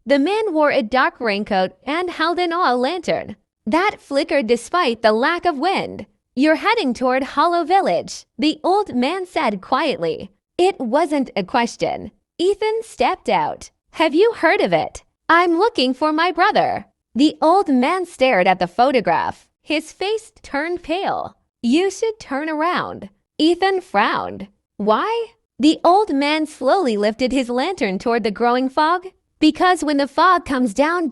The man wore a dark raincoat and held an oil lantern that flickered despite the lack of wind. "You're heading toward Hollow Village," the old man said quietly. It wasn't a question. Ethan stepped out. "Have you heard of it?" "I'm looking for my brother." The old man stared at the photograph. His face turned pale. "You should turn around." Ethan frowned. "Why?" The old man slowly lifted his lantern toward the growing fog. "Because when the fog comes down ...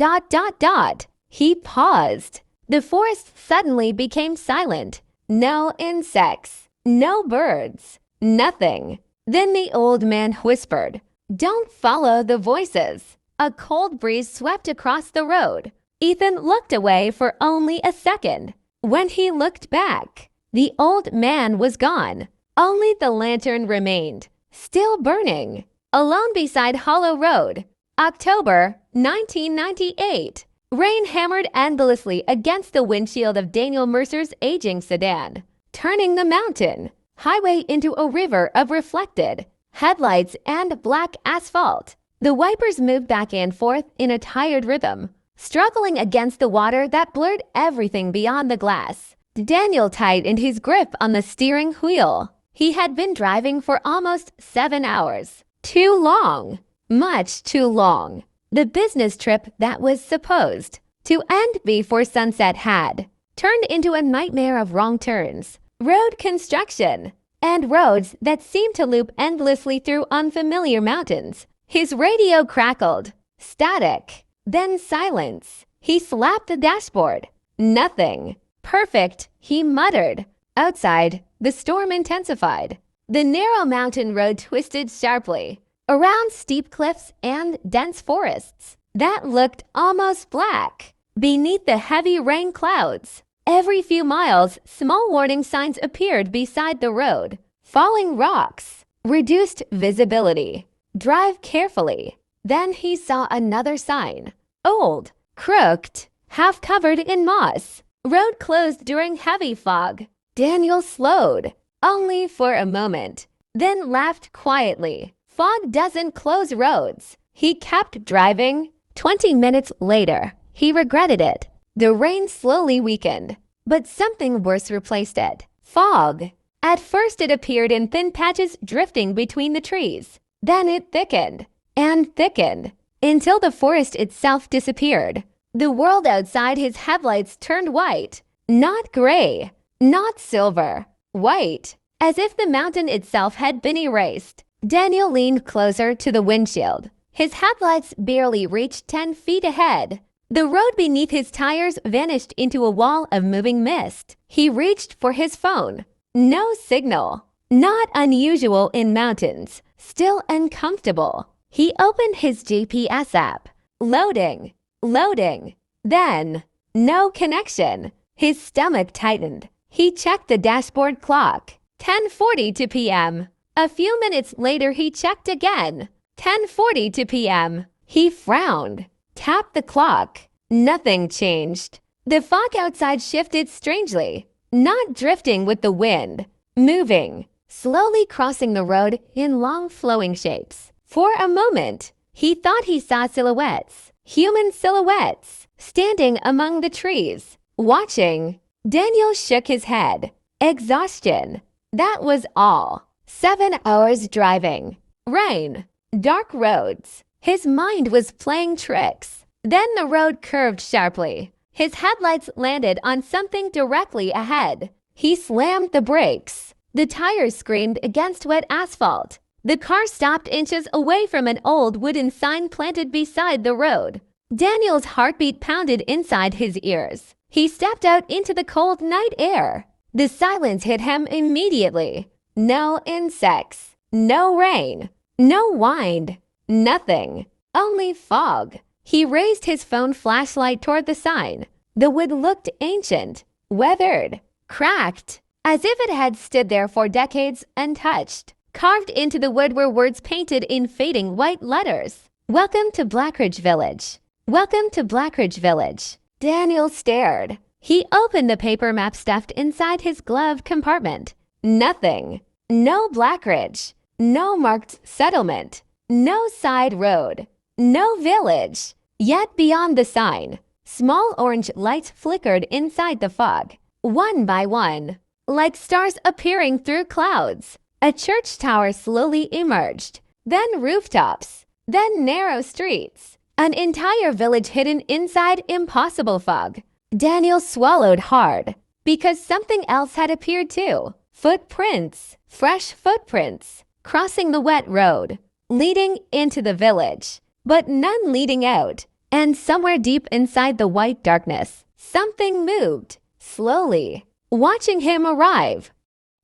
He paused. The forest suddenly became silent. No insects, no birds, nothing. Then the old man whispered, "Don't follow the voices." A cold breeze swept across the road. Ethan looked away for only a second. When he looked back, the old man was gone. Only the lantern remained, still burning, alone beside Hollow Road. October 1998. Rain hammered endlessly against the windshield of Daniel Mercer's aging sedan, turning the mountain highway into a river of reflected headlights and black asphalt. The wipers moved back and forth in a tired rhythm, struggling against the water that blurred everything beyond the glass. Daniel tightened his grip on the steering wheel. He had been driving for almost 7 hours. Too long. Much too long. The business trip that was supposed to end before sunset had turned into a nightmare of wrong turns, road construction, and roads that seemed to loop endlessly through unfamiliar mountains. His radio crackled. Static. Then silence. He slapped the dashboard. Nothing. "Perfect," he muttered. Outside, the storm intensified. The narrow mountain road twisted sharply around steep cliffs and dense forests that looked almost black beneath the heavy rain clouds. Every few miles, small warning signs appeared beside the road. Falling rocks, reduced visibility. Drive carefully. Then he saw another sign. Old, crooked, half covered in moss. Road closed during heavy fog. Daniel slowed, only for a moment, then laughed quietly. Fog doesn't close roads. He kept driving. 20 minutes later, he regretted it. The rain slowly weakened, but something worse replaced it. Fog. At first it appeared in thin patches drifting between the trees. Then it thickened and thickened until the forest itself disappeared. The world outside his headlights turned white. Not gray, not silver. White, as if the mountain itself had been erased. Daniel leaned closer to the windshield. His headlights barely reached 10 feet ahead. The road beneath his tires vanished into a wall of moving mist. He reached for his phone. No signal. Not unusual in mountains. Still uncomfortable. He opened his GPS app. Loading. Loading. Then, no connection. His stomach tightened. He checked the dashboard clock. 10:42 p.m. A few minutes later, he checked again. 10:42 p.m. He frowned, tapped the clock. Nothing changed. The fog outside shifted strangely, not drifting with the wind, moving, slowly crossing the road in long flowing shapes. For a moment, he thought he saw silhouettes, human silhouettes, standing among the trees, watching. Daniel shook his head. Exhaustion. That was all. 7 hours driving. Rain. Dark roads. His mind was playing tricks. Then the road curved sharply. His headlights landed on something directly ahead. He slammed the brakes. The tires screamed against wet asphalt. The car stopped inches away from an old wooden sign planted beside the road. Daniel's heartbeat pounded inside his ears. He stepped out into the cold night air. The silence hit him immediately. No insects, no rain, no wind, nothing, only fog. He raised his phone flashlight toward the sign. The wood looked ancient, weathered, cracked, as if it had stood there for decades untouched. Carved into the wood were words painted in fading white letters. "Welcome to Blackridge Village. Welcome to Blackridge Village." Daniel stared. He opened the paper map stuffed inside his glove compartment. Nothing. No Blackridge. No marked settlement. No side road. No village. Yet beyond the sign, small orange lights flickered inside the fog, one by one, like stars appearing through clouds. A church tower slowly emerged, then rooftops, then narrow streets, an entire village hidden inside impossible fog. Daniel swallowed hard, because something else had appeared too. Footprints, fresh footprints, crossing the wet road, leading into the village, but none leading out. And somewhere deep inside the white darkness, something moved, slowly, watching him arrive.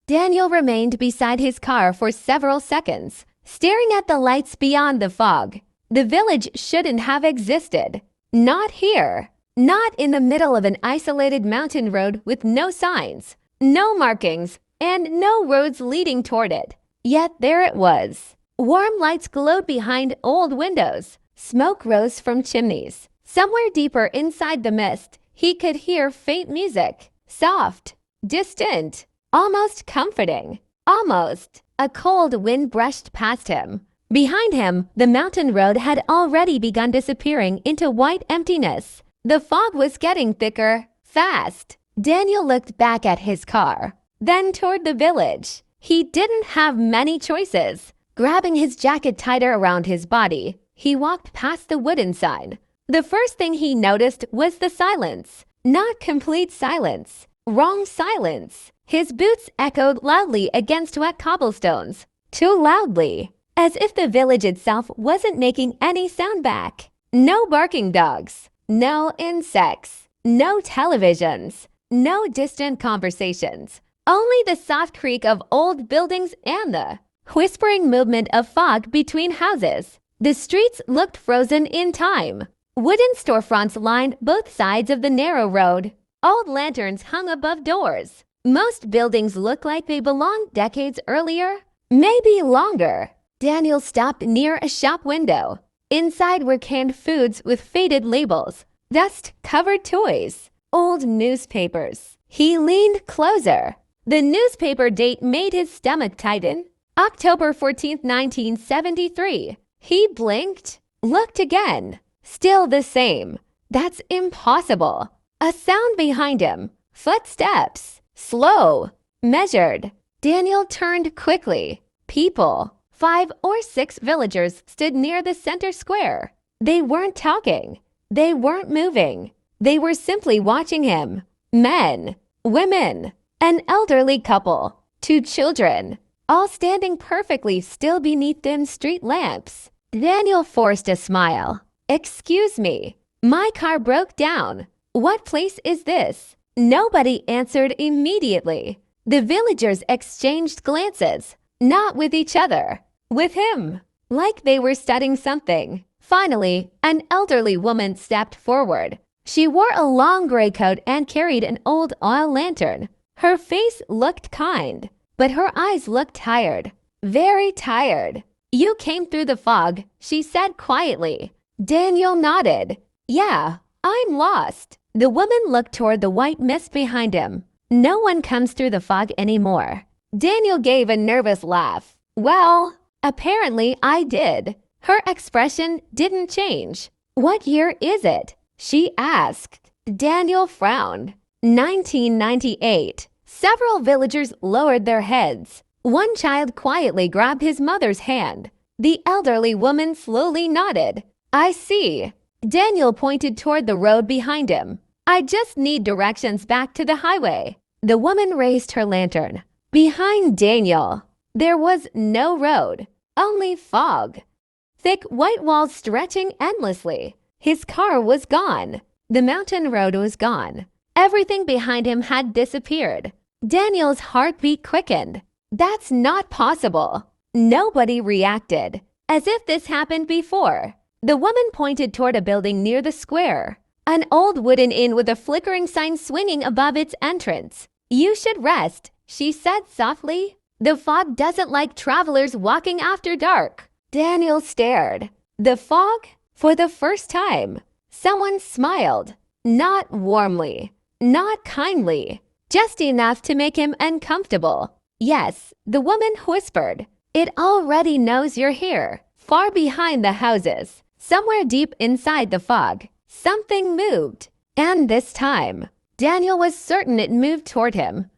Daniel remained beside his car for several seconds, staring at the lights beyond the fog. The village shouldn't have existed. Not here. Not in the middle of an isolated mountain road with no signs, no markings, and no roads leading toward it. Yet there it was. Warm lights glowed behind old windows. Smoke rose from chimneys. Somewhere deeper inside the mist, he could hear faint music. Soft, distant, almost comforting. Almost. A cold wind brushed past him. Behind him, the mountain road had already begun disappearing into white emptiness. The fog was getting thicker, fast. Daniel looked back at his car, then toward the village. He didn't have many choices. Grabbing his jacket tighter around his body, he walked past the wooden sign. The first thing he noticed was the silence. Not complete silence. Wrong silence. His boots echoed loudly against wet cobblestones. Too loudly. As if the village itself wasn't making any sound back. No barking dogs. No insects. No televisions. No distant conversations. Only the soft creak of old buildings and the whispering movement of fog between houses. The streets looked frozen in time. Wooden storefronts lined both sides of the narrow road. Old lanterns hung above doors. Most buildings looked like they belonged decades earlier, maybe longer. Daniel stopped near a shop window. Inside were canned foods with faded labels, dust-covered toys, old newspapers. He leaned closer. The newspaper date made his stomach tighten. October 14th, 1973. He blinked, looked again. Still the same. That's impossible. A sound behind him. Footsteps. Slow. Measured. Daniel turned quickly. People. 5 or 6 villagers stood near the center square. They weren't talking. They weren't moving. They were simply watching him. Men. Women. An elderly couple. 2 children. All standing perfectly still beneath dim street lamps. Daniel forced a smile. "Excuse me. My car broke down. What place is this?" Nobody answered immediately. The villagers exchanged glances, not with each other, with him, like they were studying something. Finally, an elderly woman stepped forward. She wore a long gray coat and carried an old oil lantern. Her face looked kind, but her eyes looked tired, very tired. "You came through the fog," she said quietly. Daniel nodded. "Yeah, I'm lost." The woman looked toward the white mist behind him. "No one comes through the fog anymore." Daniel gave a nervous laugh. "Well, apparently I did." Her expression didn't change. "What year is it?" she asked. Daniel frowned. 1998. Several villagers lowered their heads. One child quietly grabbed his mother's hand. The elderly woman slowly nodded. "I see." Daniel pointed toward the road behind him. "I just need directions back to the highway." The woman raised her lantern. Behind Daniel, there was no road, only fog. Thick white walls stretching endlessly. His car was gone. The mountain road was gone. Everything behind him had disappeared. Daniel's heartbeat quickened. That's not possible. Nobody reacted, as if this happened before. The woman pointed toward a building near the square. An old wooden inn with a flickering sign swinging above its entrance. "You should rest," she said softly. "The fog doesn't like travelers walking after dark." Daniel stared. The fog? For the first time. Someone smiled. Not warmly. Not kindly. Just enough to make him uncomfortable. "Yes," the woman whispered. "It already knows you're here. Far behind the houses. Somewhere deep inside the fog, something moved. And this time, Daniel was certain it moved toward him.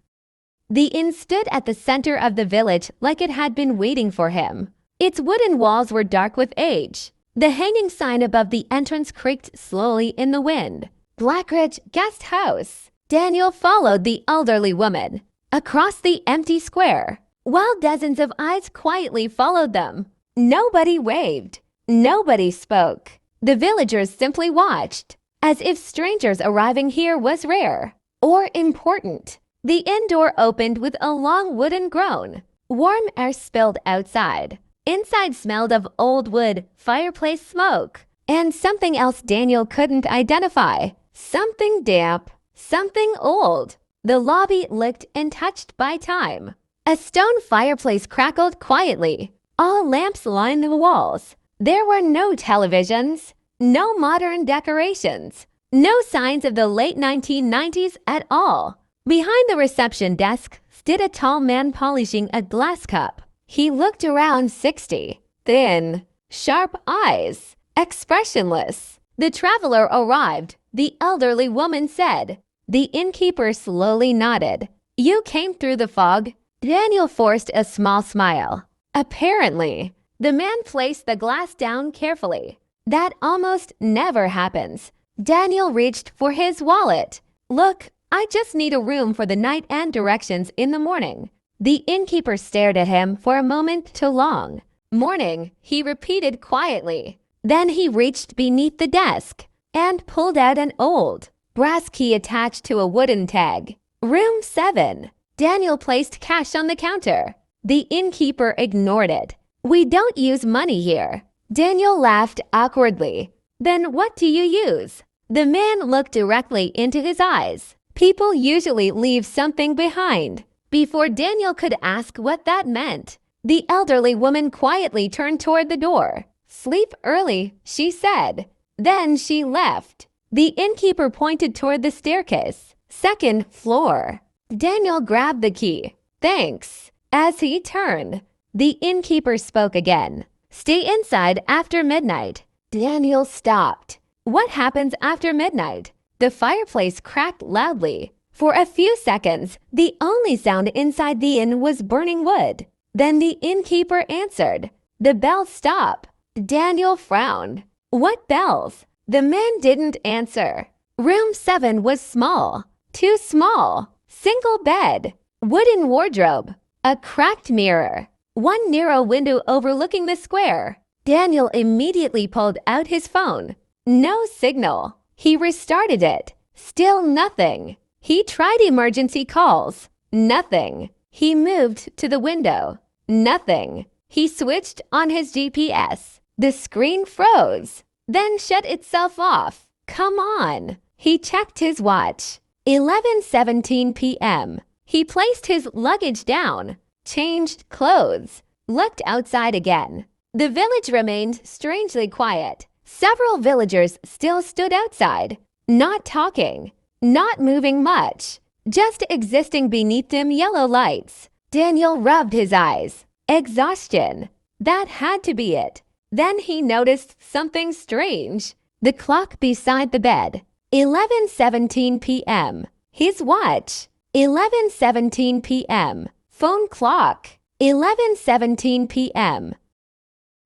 The inn stood at the center of the village like it had been waiting for him. Its wooden walls were dark with age. The hanging sign above the entrance creaked slowly in the wind. Blackridge Guest House. Daniel followed the elderly woman across the empty square, while dozens of eyes quietly followed them. Nobody waved. Nobody spoke. The villagers simply watched, as if strangers arriving here was rare or important. The inn door opened with a long wooden groan. Warm air spilled outside. Inside smelled of old wood, fireplace smoke, and something else Daniel couldn't identify. Something damp, something old. The lobby licked and touched by time. A stone fireplace crackled quietly. All lamps lined the walls. There were no televisions, no modern decorations, no signs of the late 1990s at all. Behind the reception desk stood a tall man polishing a glass cup. He looked around 60, thin, sharp eyes, expressionless. The traveler arrived, the elderly woman said. The innkeeper slowly nodded. You came through the fog? Daniel forced a small smile. Apparently. The man placed the glass down carefully. That almost never happens. Daniel reached for his wallet. Look, I just need a room for the night and directions in the morning. The innkeeper stared at him for a moment too long. Morning, he repeated quietly. Then he reached beneath the desk and pulled out an old brass key attached to a wooden tag. Room 7. Daniel placed cash on the counter. The innkeeper ignored it. We don't use money here. Daniel laughed awkwardly. Then what do you use? The man looked directly into his eyes. People usually leave something behind. Before Daniel could ask what that meant, the elderly woman quietly turned toward the door. Sleep early, she said. Then she left. The innkeeper pointed toward the staircase. Second floor. Daniel grabbed the key. Thanks. As he turned, the innkeeper spoke again. Stay inside after midnight. Daniel stopped. What happens after midnight? The fireplace cracked loudly. For a few seconds, the only sound inside the inn was burning wood. Then the innkeeper answered. The bells stop. Daniel frowned. What bells? The man didn't answer. Room 7 was small. Too small. Single bed. Wooden wardrobe. A cracked mirror. One narrow window overlooking the square. Daniel immediately pulled out his phone. No signal. He restarted it. Still nothing. He tried emergency calls. Nothing. He moved to the window. Nothing. He switched on his GPS. The screen froze, then shut itself off. Come on. He checked his watch. 11:17 p.m. He placed his luggage down, changed clothes, looked outside again. The village remained strangely quiet. Several villagers still stood outside, not talking, not moving much, just existing beneath dim yellow lights. Daniel rubbed his eyes. Exhaustion. That had to be it. Then he noticed something strange. The clock beside the bed. 11:17 p.m. His watch. 11:17 p.m. Phone clock. 11:17 p.m.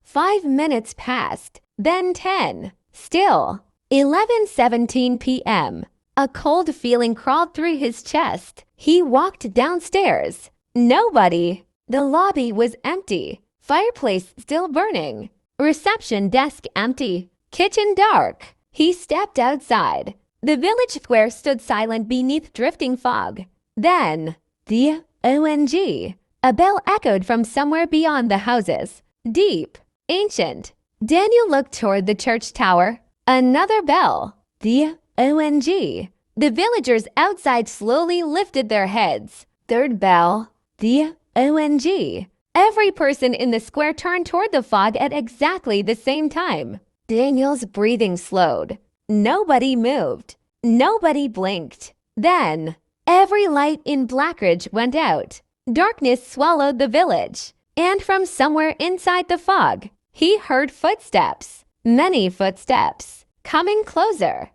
5 minutes passed, then 10. Still. 11:17 p.m. A cold feeling crawled through his chest. He walked downstairs. Nobody. The lobby was empty. Fireplace still burning. Reception desk empty. Kitchen dark. He stepped outside. The village square stood silent beneath drifting fog. Then, the ONG. A bell echoed from somewhere beyond the houses. Deep. Ancient. Daniel looked toward the church tower. Another bell. The ONG. The villagers outside slowly lifted their heads. Third bell. The ONG. Every person in the square turned toward the fog at exactly the same time. Daniel's breathing slowed. Nobody moved. Nobody blinked. Then, every light in Blackridge went out. Darkness swallowed the village. And from somewhere inside the fog, he heard footsteps. Many footsteps. Coming closer.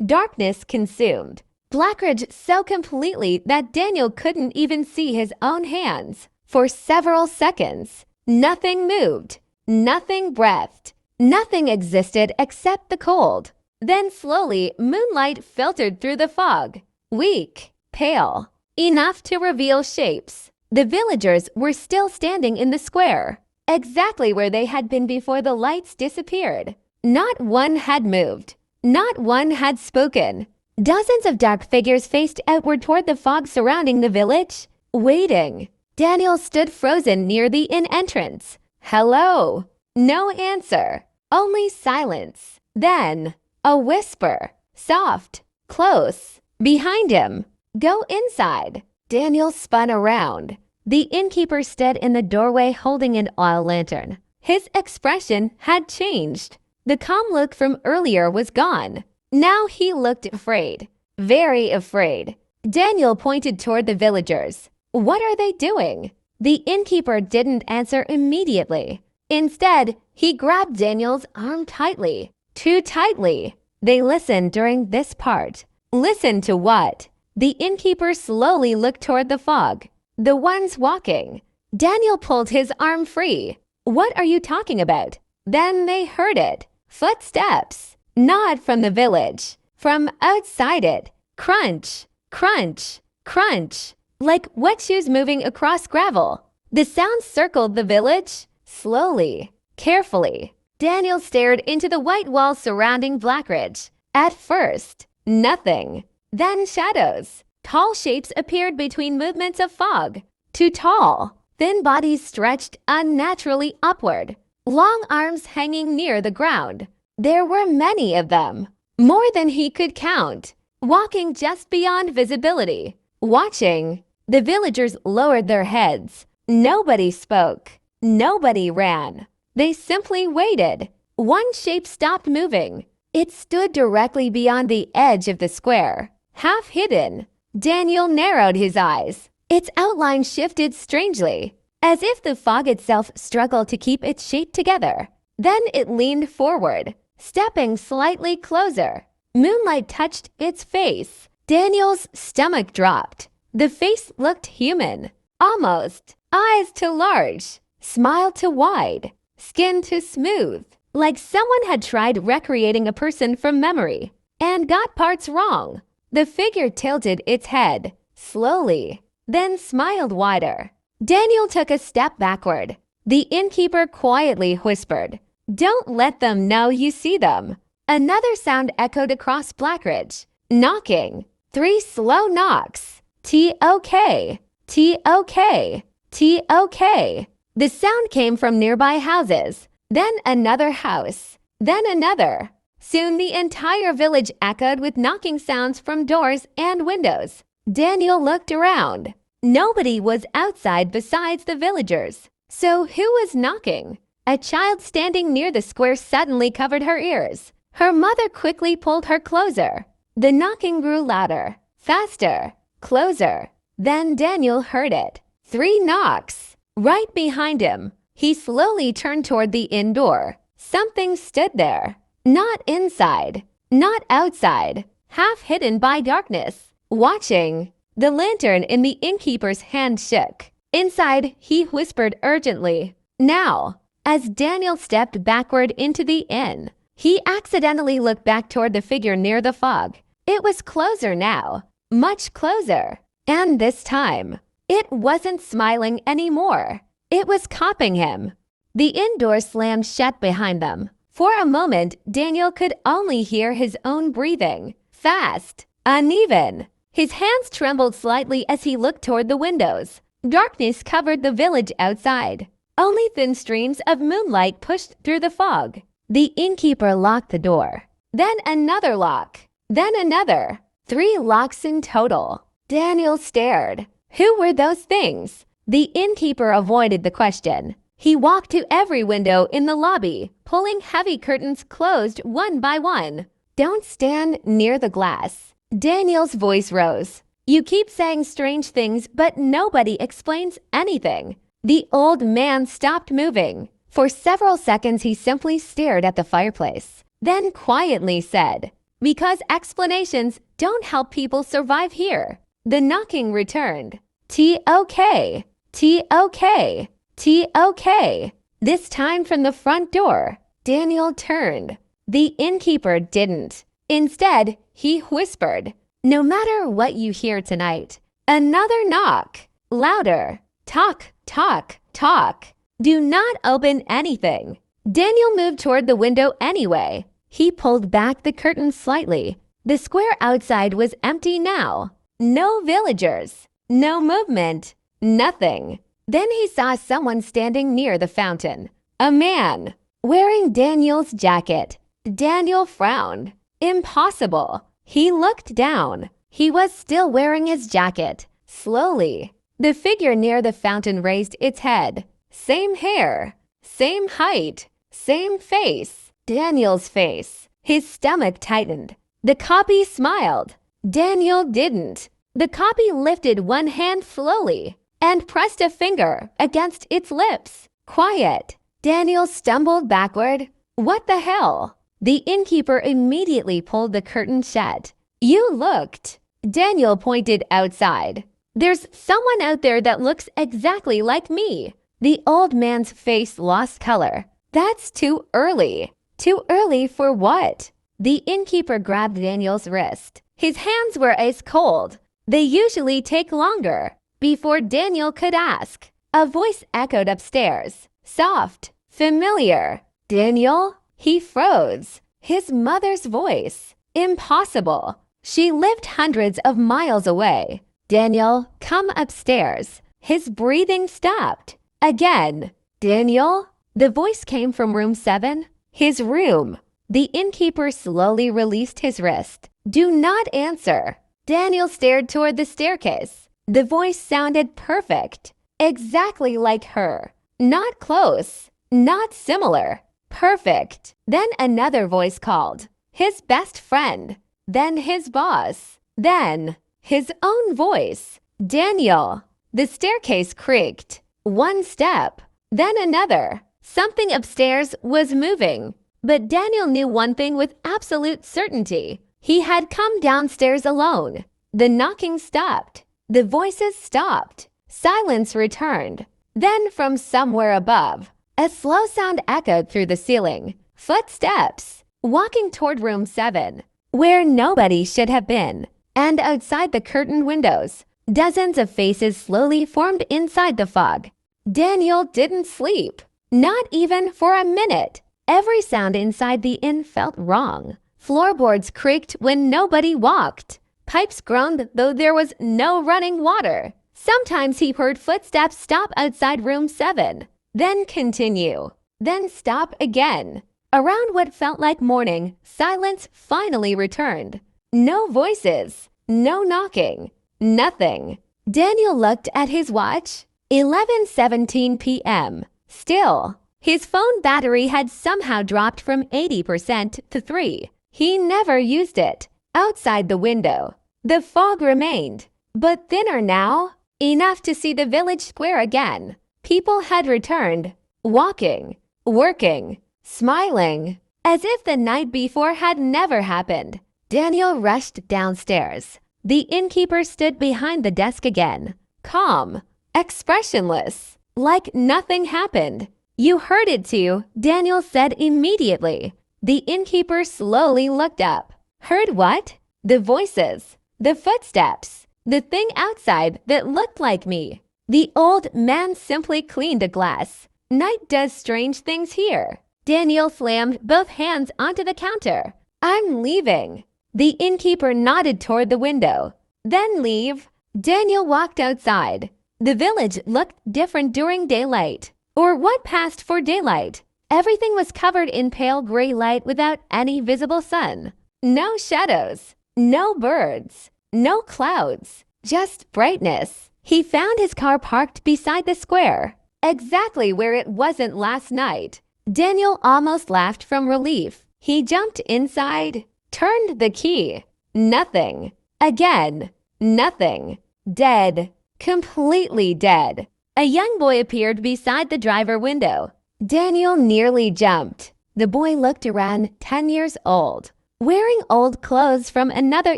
Darkness consumed Blackridge so completely that Daniel couldn't even see his own hands. For several seconds, nothing moved, nothing breathed, nothing existed except the cold. Then slowly, moonlight filtered through the fog. Weak, pale, enough to reveal shapes. The villagers were still standing in the square, exactly where they had been before the lights disappeared. Not one had moved. Not one had spoken. Dozens of dark figures faced outward toward the fog surrounding the village, waiting. Daniel stood frozen near the inn entrance. Hello. No answer. Only silence. Then, a whisper. Soft. Close. Behind him. Go inside. Daniel spun around. The innkeeper stood in the doorway holding an oil lantern. His expression had changed. The calm look from earlier was gone. Now he looked afraid. Very afraid. Daniel pointed toward the villagers. What are they doing? The innkeeper didn't answer immediately. Instead, he grabbed Daniel's arm tightly. Too tightly. They listened during this part. Listen to what? The innkeeper slowly looked toward the fog. The ones walking. Daniel pulled his arm free. What are you talking about? Then they heard it. Footsteps. Not from the village. From outside it. Crunch, crunch, crunch. Like wet shoes moving across gravel. The sound circled the village. Slowly, carefully. Daniel stared into the white walls surrounding Blackridge. At first, nothing. Then shadows. Tall shapes appeared between movements of fog. Too tall. Thin bodies stretched unnaturally upward. Long arms hanging near the ground. There were many of them. More than he could count. Walking just beyond visibility. Watching. The villagers lowered their heads. Nobody spoke. Nobody ran. They simply waited. One shape stopped moving. It stood directly beyond the edge of the square. Half hidden. Daniel narrowed his eyes. Its outline shifted strangely, as if the fog itself struggled to keep its shape together. Then it leaned forward, stepping slightly closer. Moonlight touched its face. Daniel's stomach dropped. The face looked human. Almost. Eyes too large. Smile too wide. Skin too smooth. Like someone had tried recreating a person from memory and got parts wrong. The figure tilted its head, slowly, then smiled wider. Daniel took a step backward. The innkeeper quietly whispered, "Don't let them know you see them." Another sound echoed across Blackridge. Knocking. 3 slow knocks. T-O-K. T-O-K. T-O-K. The sound came from nearby houses. Then another house. Then another. Soon the entire village echoed with knocking sounds from doors and windows. Daniel looked around. Nobody was outside besides the villagers. So who was knocking? A child standing near the square suddenly covered her ears. Her mother quickly pulled her closer. The knocking grew louder, faster, closer. Then Daniel heard it. 3 knocks. Right behind him. He slowly turned toward the inn door. Something stood there. Not inside, not outside, half hidden by darkness. Watching. The lantern in the innkeeper's hand shook. Inside, he whispered urgently, "Now." As Daniel stepped backward into the inn, he accidentally looked back toward the figure near the fog. It was closer now, much closer. And this time, it wasn't smiling anymore. It was copying him. The inn door slammed shut behind them. For a moment, Daniel could only hear his own breathing. Fast, uneven. His hands trembled slightly as he looked toward the windows. Darkness covered the village outside. Only thin streams of moonlight pushed through the fog. The innkeeper locked the door. Then another lock. Then another. 3 locks in total. Daniel stared. Who were those things? The innkeeper avoided the question. He walked to every window in the lobby, pulling heavy curtains closed one by one. "Don't stand near the glass." Daniel's voice rose. "You keep saying strange things, but nobody explains anything." The old man stopped moving. For several seconds, he simply stared at the fireplace, then quietly said, "Because explanations don't help people survive here." The knocking returned. T-OK, T-OK, T-OK. This time from the front door. Daniel turned. The innkeeper didn't. Instead, he whispered, "No matter what you hear tonight, another knock. Louder. Talk, talk, talk. Do not open anything." Daniel moved toward the window anyway. He pulled back the curtain slightly. The square outside was empty now. No villagers. No movement. Nothing. Then he saw someone standing near the fountain. A man, wearing Daniel's jacket. Daniel frowned. Impossible. He looked down. He was still wearing his jacket. Slowly, the figure near the fountain raised its head. Same hair. Same height. Same face. Daniel's face. His stomach tightened. The copy smiled. Daniel didn't. The copy lifted one hand slowly and pressed a finger against its lips. Quiet. Daniel stumbled backward. What the hell? The innkeeper immediately pulled the curtain shut. You looked. Daniel pointed outside. There's someone out there that looks exactly like me. The old man's face lost color. That's too early. Too early for what? The innkeeper grabbed Daniel's wrist. His hands were ice cold. They usually take longer. Before Daniel could ask, a voice echoed upstairs. Soft, familiar. Daniel? He froze. His mother's voice. Impossible. She lived hundreds of miles away. Daniel, come upstairs. His breathing stopped. Again. Daniel? The voice came from room 7. His room. The innkeeper slowly released his wrist. Do not answer. Daniel stared toward the staircase. The voice sounded perfect. Exactly like her. Not close. Not similar. Perfect. Then another voice called. His best friend. Then his boss. Then his own voice. Daniel. The staircase creaked. One step. Then another. Something upstairs was moving. But Daniel knew one thing with absolute certainty. He had come downstairs alone. The knocking stopped. The voices stopped. Silence returned. Then from somewhere above, a slow sound echoed through the ceiling. Footsteps. Walking toward room 7, where nobody should have been. And outside the curtained windows, dozens of faces slowly formed inside the fog. Daniel didn't sleep. Not even for a minute. Every sound inside the inn felt wrong. Floorboards creaked when nobody walked. Pipes groaned though there was no running water. Sometimes he heard footsteps stop outside room 7, then continue, then stop again. Around what felt like morning, silence finally returned. No voices, no knocking, nothing. Daniel looked at his watch. 11:17 p.m. Still, his phone battery had somehow dropped from 80% to 3. He never used it. Outside the window, the fog remained, but thinner now, enough to see the village square again. People had returned, walking, working, smiling, as if the night before had never happened. Daniel rushed downstairs. The innkeeper stood behind the desk again, calm, expressionless, like nothing happened. You heard it too, Daniel said immediately. The innkeeper slowly looked up. Heard what? The voices, the footsteps, the thing outside that looked like me. The old man simply cleaned a glass. Night does strange things here. Daniel slammed both hands onto the counter. I'm leaving. The innkeeper nodded toward the window. Then leave. Daniel walked outside. The village looked different during daylight, or what passed for daylight. Everything was covered in pale gray light without any visible sun. No shadows, no birds, no clouds, just brightness. He found his car parked beside the square, exactly where it wasn't last night. Daniel almost laughed from relief. He jumped inside, turned the key. Nothing. Again, nothing. Dead. Completely dead. A young boy appeared beside the driver window. Daniel nearly jumped. The boy looked around 10 years old, wearing old clothes from another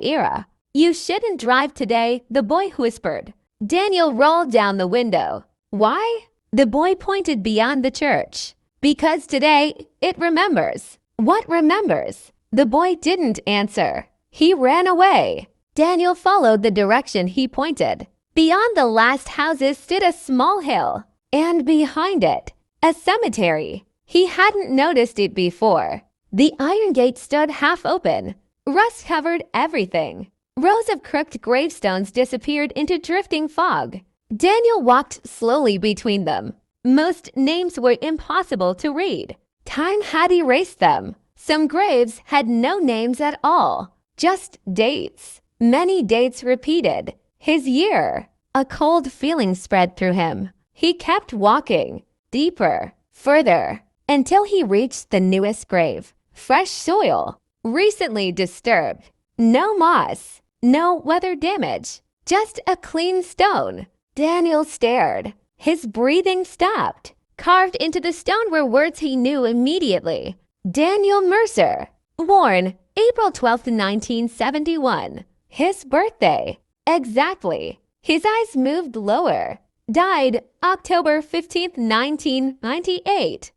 era. You shouldn't drive today, the boy whispered. Daniel rolled down the window. Why? The boy pointed beyond the church. Because today it remembers. What remembers? The boy didn't answer. He ran away. Daniel followed the direction he pointed. Beyond the last houses stood a small hill, and behind it, a cemetery. He hadn't noticed it before. The iron gate stood half open. Rust covered everything. Rows of crooked gravestones disappeared into drifting fog. Daniel walked slowly between them. Most names were impossible to read. Time had erased them. Some graves had no names at all, just dates. Many dates repeated. His year. A cold feeling spread through him. He kept walking, deeper, further, until he reached the newest grave. Fresh soil, recently disturbed. No moss, no weather damage, just a clean stone. Daniel stared. His breathing stopped. Carved into the stone were words he knew immediately. Daniel Mercer, born April 12, 1971. His birthday. Exactly. His eyes moved lower. Died October 15, 1998.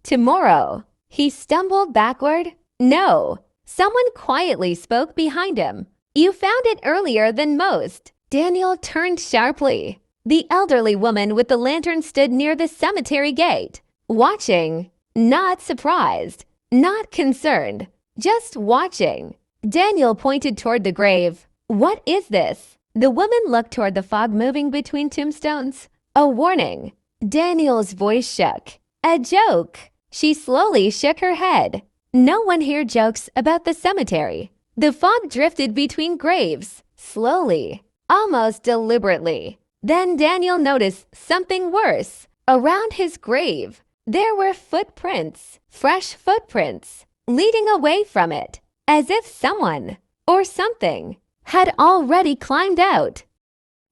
Tomorrow. He stumbled backward. No. Someone quietly spoke behind him. You found it earlier than most. Daniel turned sharply. The elderly woman with the lantern stood near the cemetery gate, watching. Not surprised, not concerned, just watching. Daniel pointed toward the grave. What is this? The woman looked toward the fog moving between tombstones. A warning. Daniel's voice shook. A joke. She slowly shook her head. No one here jokes about the cemetery. The fog drifted between graves, slowly, almost deliberately. Then Daniel noticed something worse. Around his grave, there were footprints, fresh footprints, leading away from it, as if someone, or something, had already climbed out.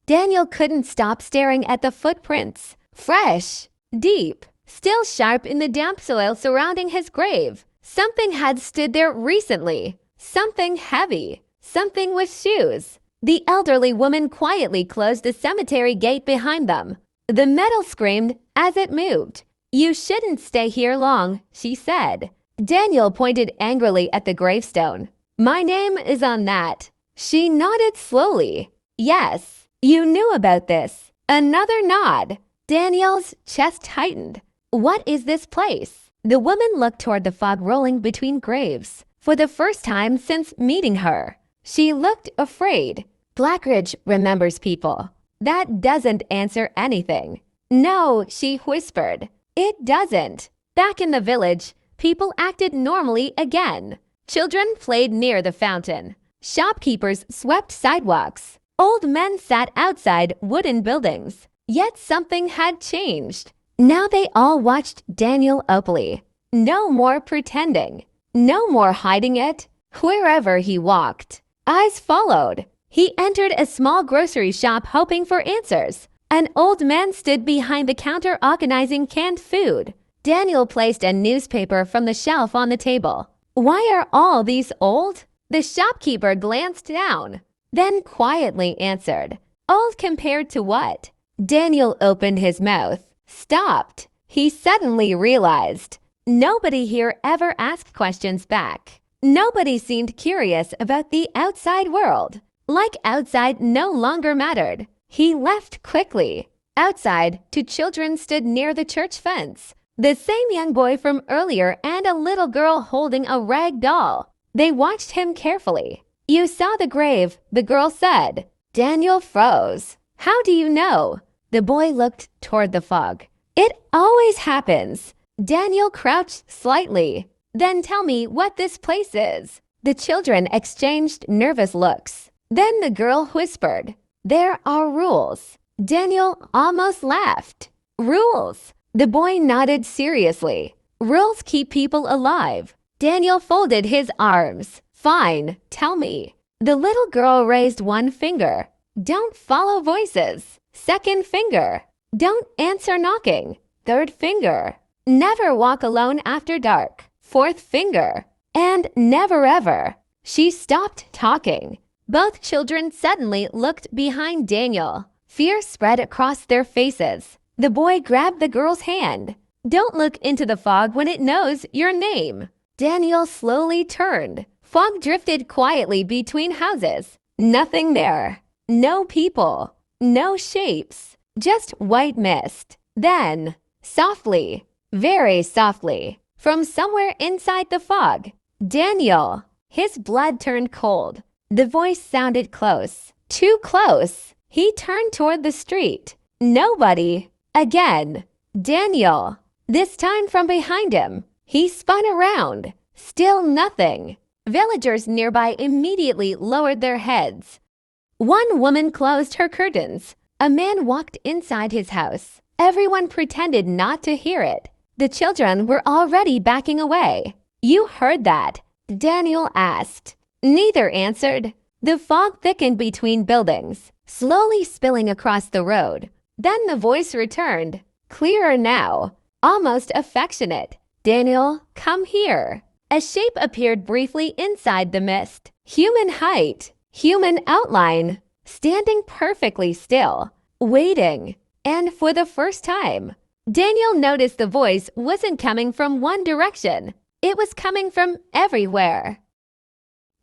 Daniel couldn't stop staring at the footprints, fresh, deep, still sharp in the damp soil surrounding his grave. Something had stood there recently, something heavy, something with shoes. The elderly woman quietly closed the cemetery gate behind them. The metal screamed as it moved. You shouldn't stay here long, she said. Daniel pointed angrily at the gravestone. My name is on that. She nodded slowly. Yes, you knew about this. Another nod. Daniel's chest tightened. What is this place? The woman looked toward the fog rolling between graves. For the first time since meeting her, she looked afraid. Blackridge remembers people. That doesn't answer anything. No, she whispered. It doesn't. Back in the village, people acted normally again. Children played near the fountain. Shopkeepers swept sidewalks. Old men sat outside wooden buildings. Yet something had changed. Now they all watched Daniel Oakley. No more pretending. No more hiding it. Wherever he walked, eyes followed. He entered a small grocery shop hoping for answers. An old man stood behind the counter organizing canned food. Daniel placed a newspaper from the shelf on the table. Why are all these old? The shopkeeper glanced down, then quietly answered. Old compared to what? Daniel opened his mouth, stopped. He suddenly realized nobody here ever asked questions back. Nobody seemed curious about the outside world. Like outside no longer mattered. He left quickly. Outside, two children stood near the church fence. The same young boy from earlier and a little girl holding a rag doll. They watched him carefully. You saw the grave, the girl said. Daniel froze. How do you know? The boy looked toward the fog. It always happens. Daniel crouched slightly. Then tell me what this place is. The children exchanged nervous looks. Then the girl whispered, there are rules. Daniel almost laughed. Rules. The boy nodded seriously. Rules keep people alive. Daniel folded his arms. Fine, tell me. The little girl raised one finger. Don't follow voices. Second finger. Don't answer knocking. Third finger. Never walk alone after dark. Fourth finger. And never ever. She stopped talking. Both children suddenly looked behind Daniel. Fear spread across their faces. The boy grabbed the girl's hand. Don't look into the fog when it knows your name. Daniel slowly turned. Fog drifted quietly between houses. Nothing there. No people. No shapes. Just white mist. Then, softly, very softly, from somewhere inside the fog, Daniel. His blood turned cold. The voice sounded close. Too close. He turned toward the street. Nobody. Again. Daniel. This time from behind him. He spun around. Still nothing. Villagers nearby immediately lowered their heads. One woman closed her curtains. A man walked inside his house. Everyone pretended not to hear it. The children were already backing away. You heard that? Daniel asked. Neither answered. The fog thickened between buildings, slowly spilling across the road. Then the voice returned, clearer now, almost affectionate. Daniel, come here. A shape appeared briefly inside the mist. Human height, human outline, standing perfectly still, waiting. And for the first time, Daniel noticed the voice wasn't coming from one direction. It was coming from everywhere.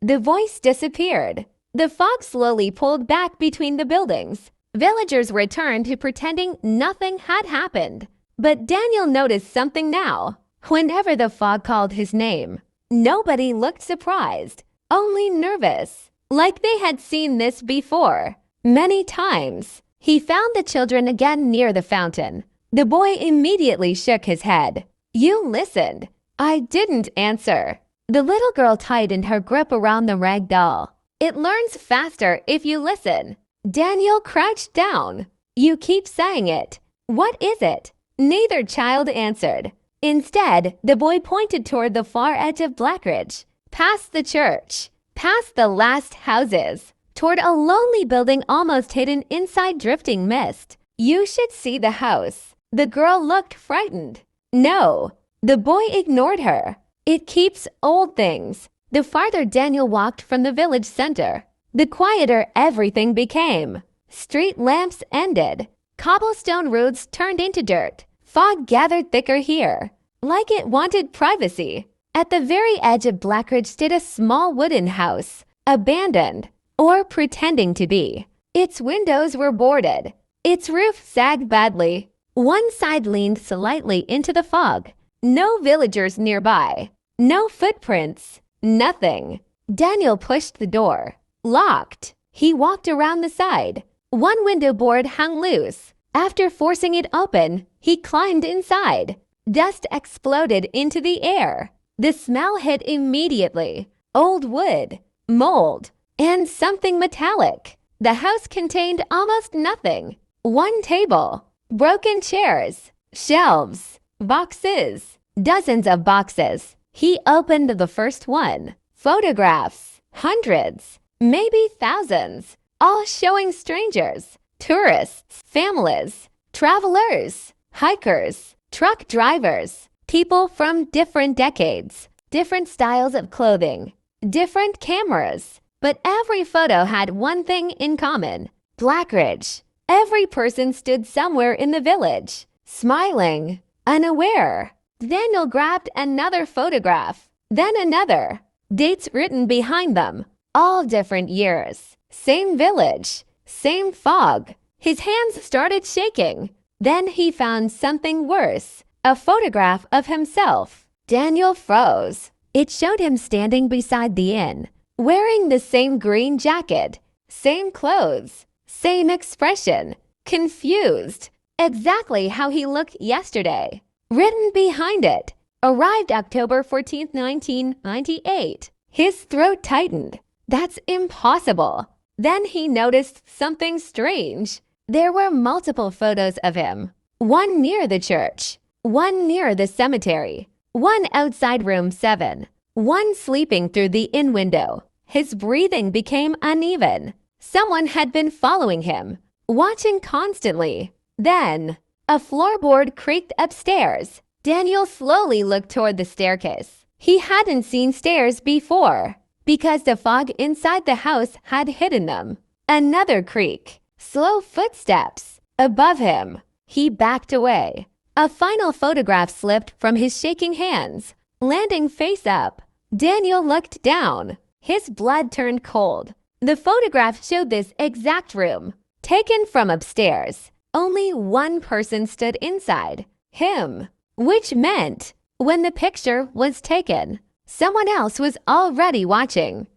The voice disappeared. The fog slowly pulled back between the buildings. Villagers returned to pretending nothing had happened. But Daniel noticed something now. Whenever the fog called his name, nobody looked surprised, only nervous, like they had seen this before. Many times. He found the children again near the fountain. The boy immediately shook his head. You listened. I didn't answer. The little girl tightened her grip around the rag doll. It learns faster if you listen. Daniel crouched down. You keep saying it. What is it? Neither child answered. Instead, the boy pointed toward the far edge of Blackridge, past the church, past the last houses, toward a lonely building almost hidden inside drifting mist. You should see the house. The girl looked frightened. No, the boy ignored her. It keeps old things. The farther Daniel walked from the village center, the quieter everything became. Street lamps ended. Cobblestone roads turned into dirt. Fog gathered thicker here, like it wanted privacy. At the very edge of Blackridge stood a small wooden house, abandoned, or pretending to be. Its windows were boarded. Its roof sagged badly. One side leaned slightly into the fog. No villagers nearby. No footprints. Nothing. Daniel pushed the door. Locked. He walked around the side. One window board hung loose. After forcing it open, he climbed inside. Dust exploded into the air. The smell hit immediately. Old wood, mold, and something metallic. The house contained almost nothing. One table, broken chairs, shelves, boxes, dozens of boxes. He opened the first one. Photographs, hundreds, maybe thousands, all showing strangers, tourists, families, travelers, hikers, truck drivers, people from different decades, different styles of clothing, different cameras. But every photo had one thing in common. Blackridge. Every person stood somewhere in the village, smiling, unaware. Daniel grabbed another photograph, then another. Dates written behind them, all different years. Same village, same fog. His hands started shaking. Then he found something worse, a photograph of himself. Daniel froze. It showed him standing beside the inn, wearing the same green jacket, same clothes, same expression, confused, exactly how he looked yesterday. Written behind it, arrived October 14th, 1998. His throat tightened. That's impossible. Then he noticed something strange. There were multiple photos of him. One near the church, one near the cemetery, one outside room 7, one sleeping through the inn window. His breathing became uneven. Someone had been following him, watching constantly. Then, a floorboard creaked upstairs. Daniel slowly looked toward the staircase. He hadn't seen stairs before because the fog inside the house had hidden them. Another creak. Slow footsteps. Above him. He backed away. A final photograph slipped from his shaking hands, landing face up. Daniel looked down. His blood turned cold. The photograph showed this exact room, taken from upstairs. Only one person stood inside. Him. Which meant, when the picture was taken, someone else was already watching.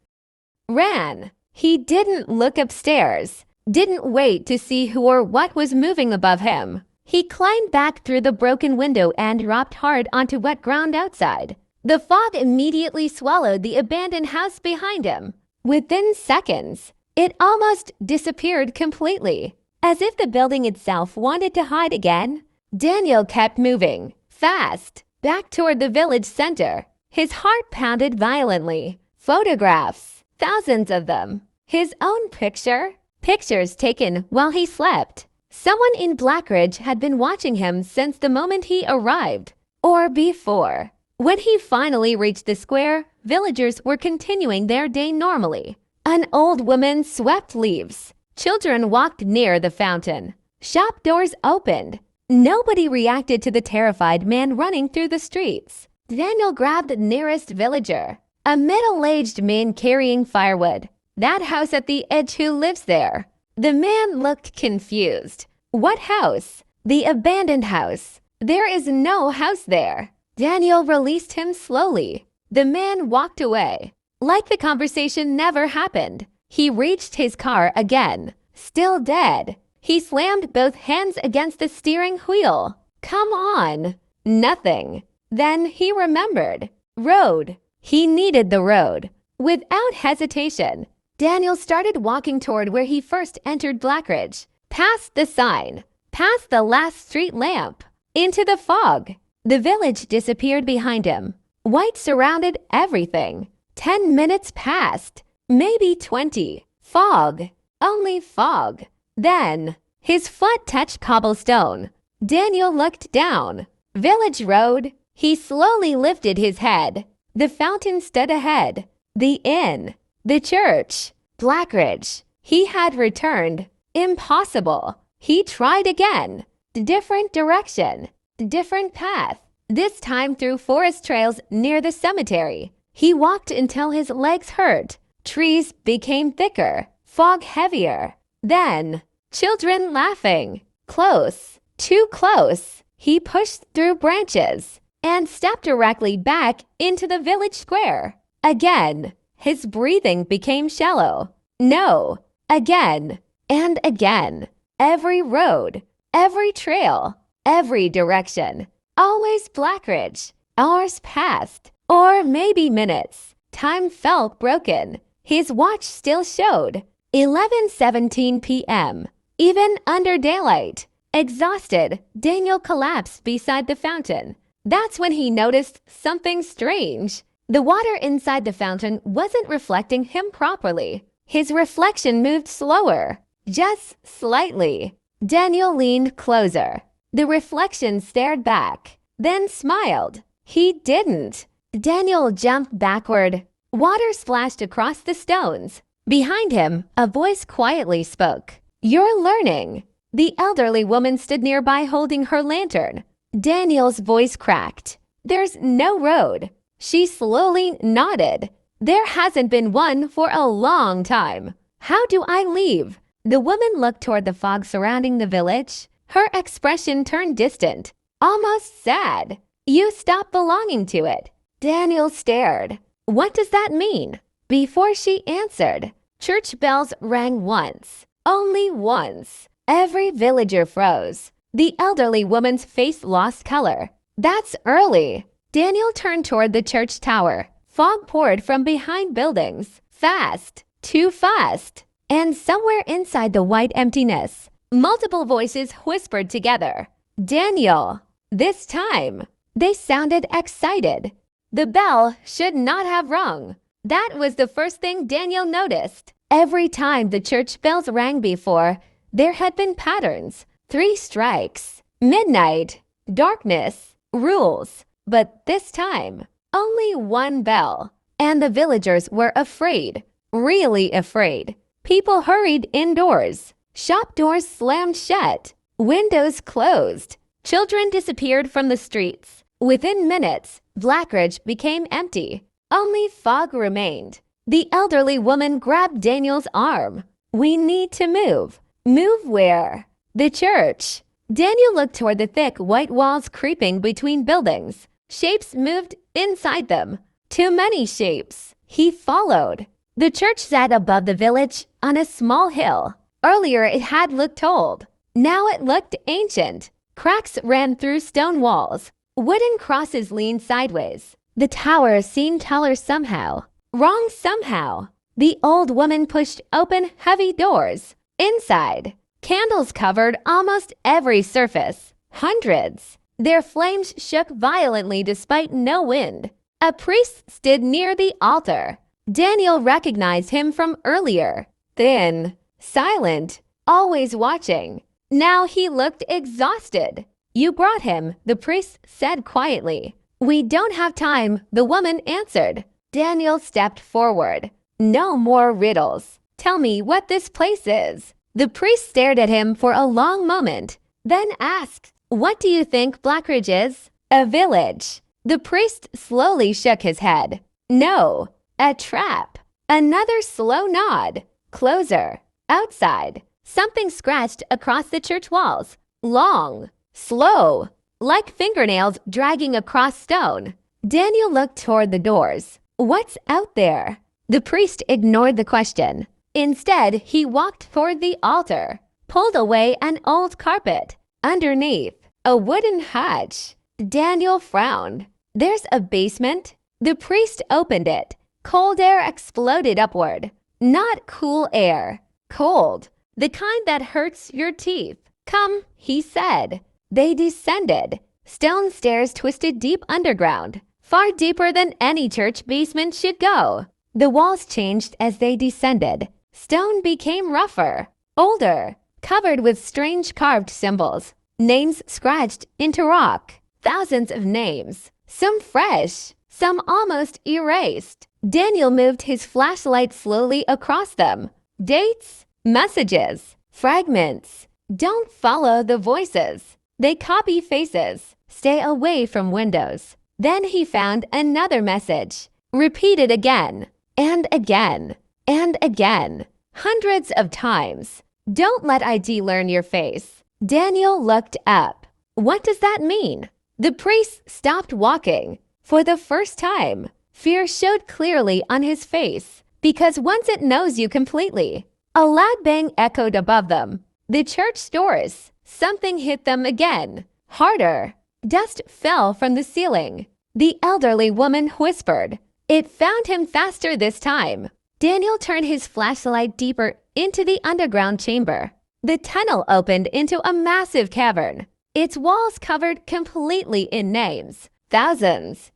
Ran. He didn't look upstairs. Didn't wait to see who or what was moving above him. He climbed back through the broken window and dropped hard onto wet ground outside. The fog immediately swallowed the abandoned house behind him. Within seconds, it almost disappeared completely. As if the building itself wanted to hide again, Daniel kept moving, fast, back toward the village center. His heart pounded violently. Photographs, thousands of them. His own picture, pictures taken while he slept. Someone in Blackridge had been watching him since the moment he arrived, or before. When he finally reached the square, villagers were continuing their day normally. An old woman swept leaves. Children walked near the fountain. Shop doors opened. Nobody reacted to the terrified man running through the streets. Daniel grabbed the nearest villager, a middle-aged man carrying firewood. That house at the edge, who lives there? The man looked confused. What house? The abandoned house. There is no house there. Daniel released him slowly. The man walked away, like the conversation never happened. He reached his car again, still dead. He slammed both hands against the steering wheel. Come on. Nothing. Then he remembered. Road. He needed the road. Without hesitation, Daniel started walking toward where he first entered Blackridge, past the sign, past the last street lamp, into the fog. The village disappeared behind him. White surrounded everything. 10 minutes passed, maybe 20. Fog, only fog. Then, his foot touched cobblestone. Daniel looked down. Village road. He slowly lifted his head. The fountain stood ahead. The inn. The church. Blackridge. He had returned. Impossible. He tried again. Different direction. Different path. This time through forest trails near the cemetery. He walked until his legs hurt. Trees became thicker. Fog heavier. Then, children laughing. Close. Too close. He pushed through branches and stepped directly back into the village square. Again. His breathing became shallow. No. Again. And again. Every road. Every trail. Every direction. Always Blackridge. Hours passed. Or maybe minutes. Time felt broken. His watch still showed 11:17 p.m. Even under daylight. Exhausted, Daniel collapsed beside the fountain. That's when he noticed something strange. The water inside the fountain wasn't reflecting him properly. His reflection moved slower, just slightly. Daniel leaned closer. The reflection stared back, then smiled. He didn't. Daniel jumped backward. Water splashed across the stones. Behind him, a voice quietly spoke. "You're learning." The elderly woman stood nearby holding her lantern. Daniel's voice cracked. "There's no road." She slowly nodded. "There hasn't been one for a long time. How do I leave?" The woman looked toward the fog surrounding the village. Her expression turned distant, almost sad. "You stopped belonging to it." Daniel stared. "What does that mean?" Before she answered, church bells rang once. Only once. Every villager froze. The elderly woman's face lost color. "That's early." Daniel turned toward the church tower. Fog poured from behind buildings. Fast. Too fast. And somewhere inside the white emptiness, multiple voices whispered together. "Daniel." This time, they sounded excited. The bell should not have rung. That was the first thing Daniel noticed. Every time the church bells rang before, there had been patterns. 3 strikes. Midnight. Darkness. rules. But this time, only one bell. And the villagers were afraid, really afraid. People hurried indoors. Shop doors slammed shut. Windows closed. Children disappeared from the streets. Within minutes, Blackridge became empty. Only fog remained. The elderly woman grabbed Daniel's arm. "We need to move." "Move where?" "The church." Daniel looked toward the thick white walls creeping between buildings. Shapes moved inside them. Too many shapes. He followed. The church sat above the village on a small hill. Earlier it had looked old. Now it looked ancient. Cracks ran through stone walls. Wooden crosses leaned sideways. The tower seemed taller somehow. Wrong somehow. The old woman pushed open heavy doors. Inside, candles covered almost every surface. Hundreds. Their flames shook violently despite no wind. A priest stood near the altar. Daniel recognized him from earlier. Thin, silent, always watching. Now he looked exhausted. "You brought him," the priest said quietly. "We don't have time," the woman answered. Daniel stepped forward. "No more riddles. Tell me what this place is." The priest stared at him for a long moment, then asked, "What do you think Blackridge is?" "A village." The priest slowly shook his head. "No, a trap." Another slow nod. "Closer. Outside." Something scratched across the church walls. Long, slow, like fingernails dragging across stone. Daniel looked toward the doors. "What's out there?" The priest ignored the question. Instead, he walked toward the altar, pulled away an old carpet. Underneath, a wooden hatch. Daniel frowned. "There's a basement." The priest opened it. Cold air exploded upward. Not cool air. Cold. The kind that hurts your teeth. "Come," he said. They descended. Stone stairs twisted deep underground, far deeper than any church basement should go. The walls changed as they descended. Stone became rougher, older, covered with strange carved symbols. Names scratched into rock. Thousands of names. Some fresh, some almost erased. Daniel moved his flashlight slowly across them. Dates, messages, fragments. Don't follow the voices. They copy faces. Stay away from windows. Then he found another message. Repeated again, and again, and again. Hundreds of times. Don't let ID learn your face. Daniel looked up. What does that mean? The priest stopped walking. For the first time, fear showed clearly on his face, because once it knows you completely. A loud bang echoed above them. The church doors. Something hit them again. Harder. Dust fell from the ceiling. The elderly woman whispered. It found him faster this time. Daniel turned his flashlight deeper into the underground chamber. The tunnel opened into a massive cavern. Its walls covered completely in names. Thousands.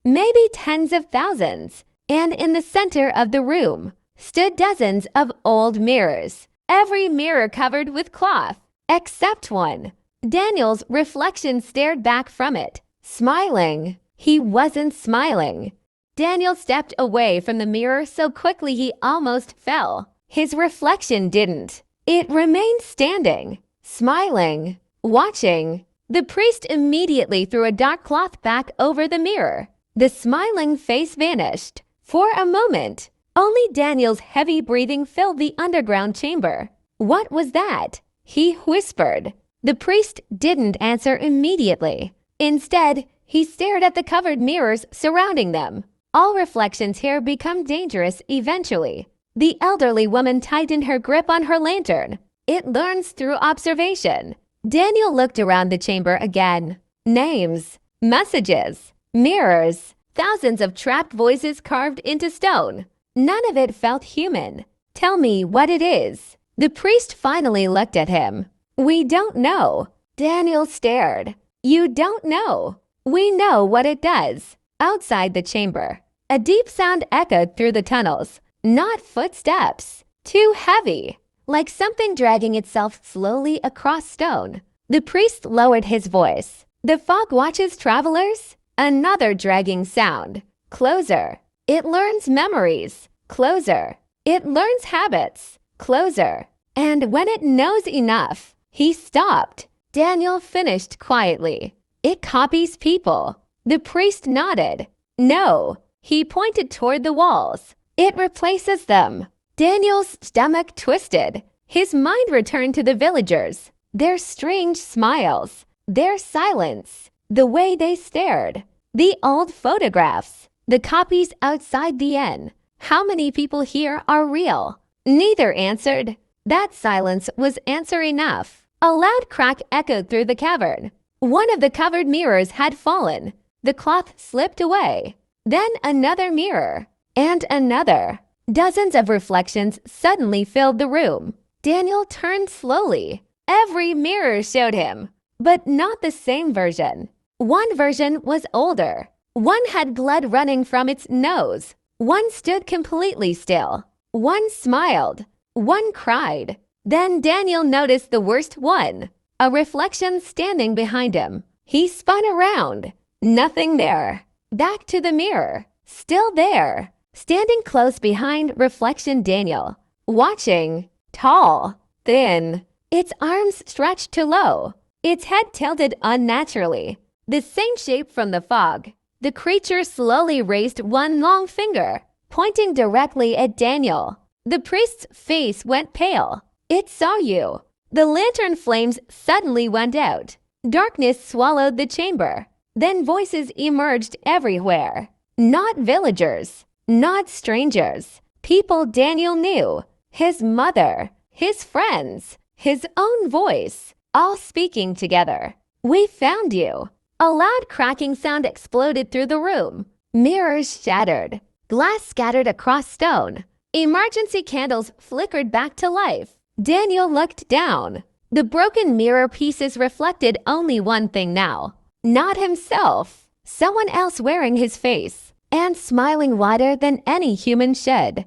Maybe tens of thousands. And in the center of the room stood dozens of old mirrors. Every mirror covered with cloth, except one. Daniel's reflection stared back from it, smiling. He wasn't smiling. Daniel stepped away from the mirror so quickly he almost fell. His reflection didn't. It remained standing, smiling, watching. The priest immediately threw a dark cloth back over the mirror. The smiling face vanished. For a moment, only Daniel's heavy breathing filled the underground chamber. What was that? He whispered. The priest didn't answer immediately. Instead, he stared at the covered mirrors surrounding them. All reflections here become dangerous eventually. The elderly woman tightened her grip on her lantern. It learns through observation. Daniel looked around the chamber again. Names, messages, mirrors, thousands of trapped voices carved into stone. None of it felt human. Tell me what it is. The priest finally looked at him. We don't know. Daniel stared. You don't know. We know what it does. Outside the chamber, a deep sound echoed through the tunnels. Not footsteps. Too heavy. Like something dragging itself slowly across stone. The priest lowered his voice. The fog watches travelers. Another dragging sound. Closer. It learns memories. Closer. It learns habits. Closer. And when it knows enough, he stopped. Daniel finished quietly. It copies people. The priest nodded. No. He pointed toward the walls. It replaces them. Daniel's stomach twisted. His mind returned to the villagers. Their strange smiles. Their silence. The way they stared. The old photographs. The copies outside the inn. How many people here are real? Neither answered. That silence was answer enough. A loud crack echoed through the cavern. One of the covered mirrors had fallen. The cloth slipped away. Then another mirror. And another. Dozens of reflections suddenly filled the room. Daniel turned slowly. Every mirror showed him, but not the same version. One version was older. One had blood running from its nose. One stood completely still. One smiled. One cried. Then Daniel noticed the worst one, a reflection standing behind him. He spun around. Nothing there. Back to the mirror. Still there. Standing close behind reflection Daniel. Watching. Tall. Thin. Its arms stretched too low. Its head tilted unnaturally. The same shape from the fog. The creature slowly raised one long finger, pointing directly at Daniel. The priest's face went pale. It saw you. The lantern flames suddenly went out. Darkness swallowed the chamber. Then voices emerged everywhere. Not villagers. Not strangers. People Daniel knew. His mother. His friends. His own voice. All speaking together. We found you. A loud cracking sound exploded through the room. Mirrors shattered. Glass scattered across stone. Emergency candles flickered back to life. Daniel looked down. The broken mirror pieces reflected only one thing now. Not himself. Someone else wearing his face and smiling wider than any human should.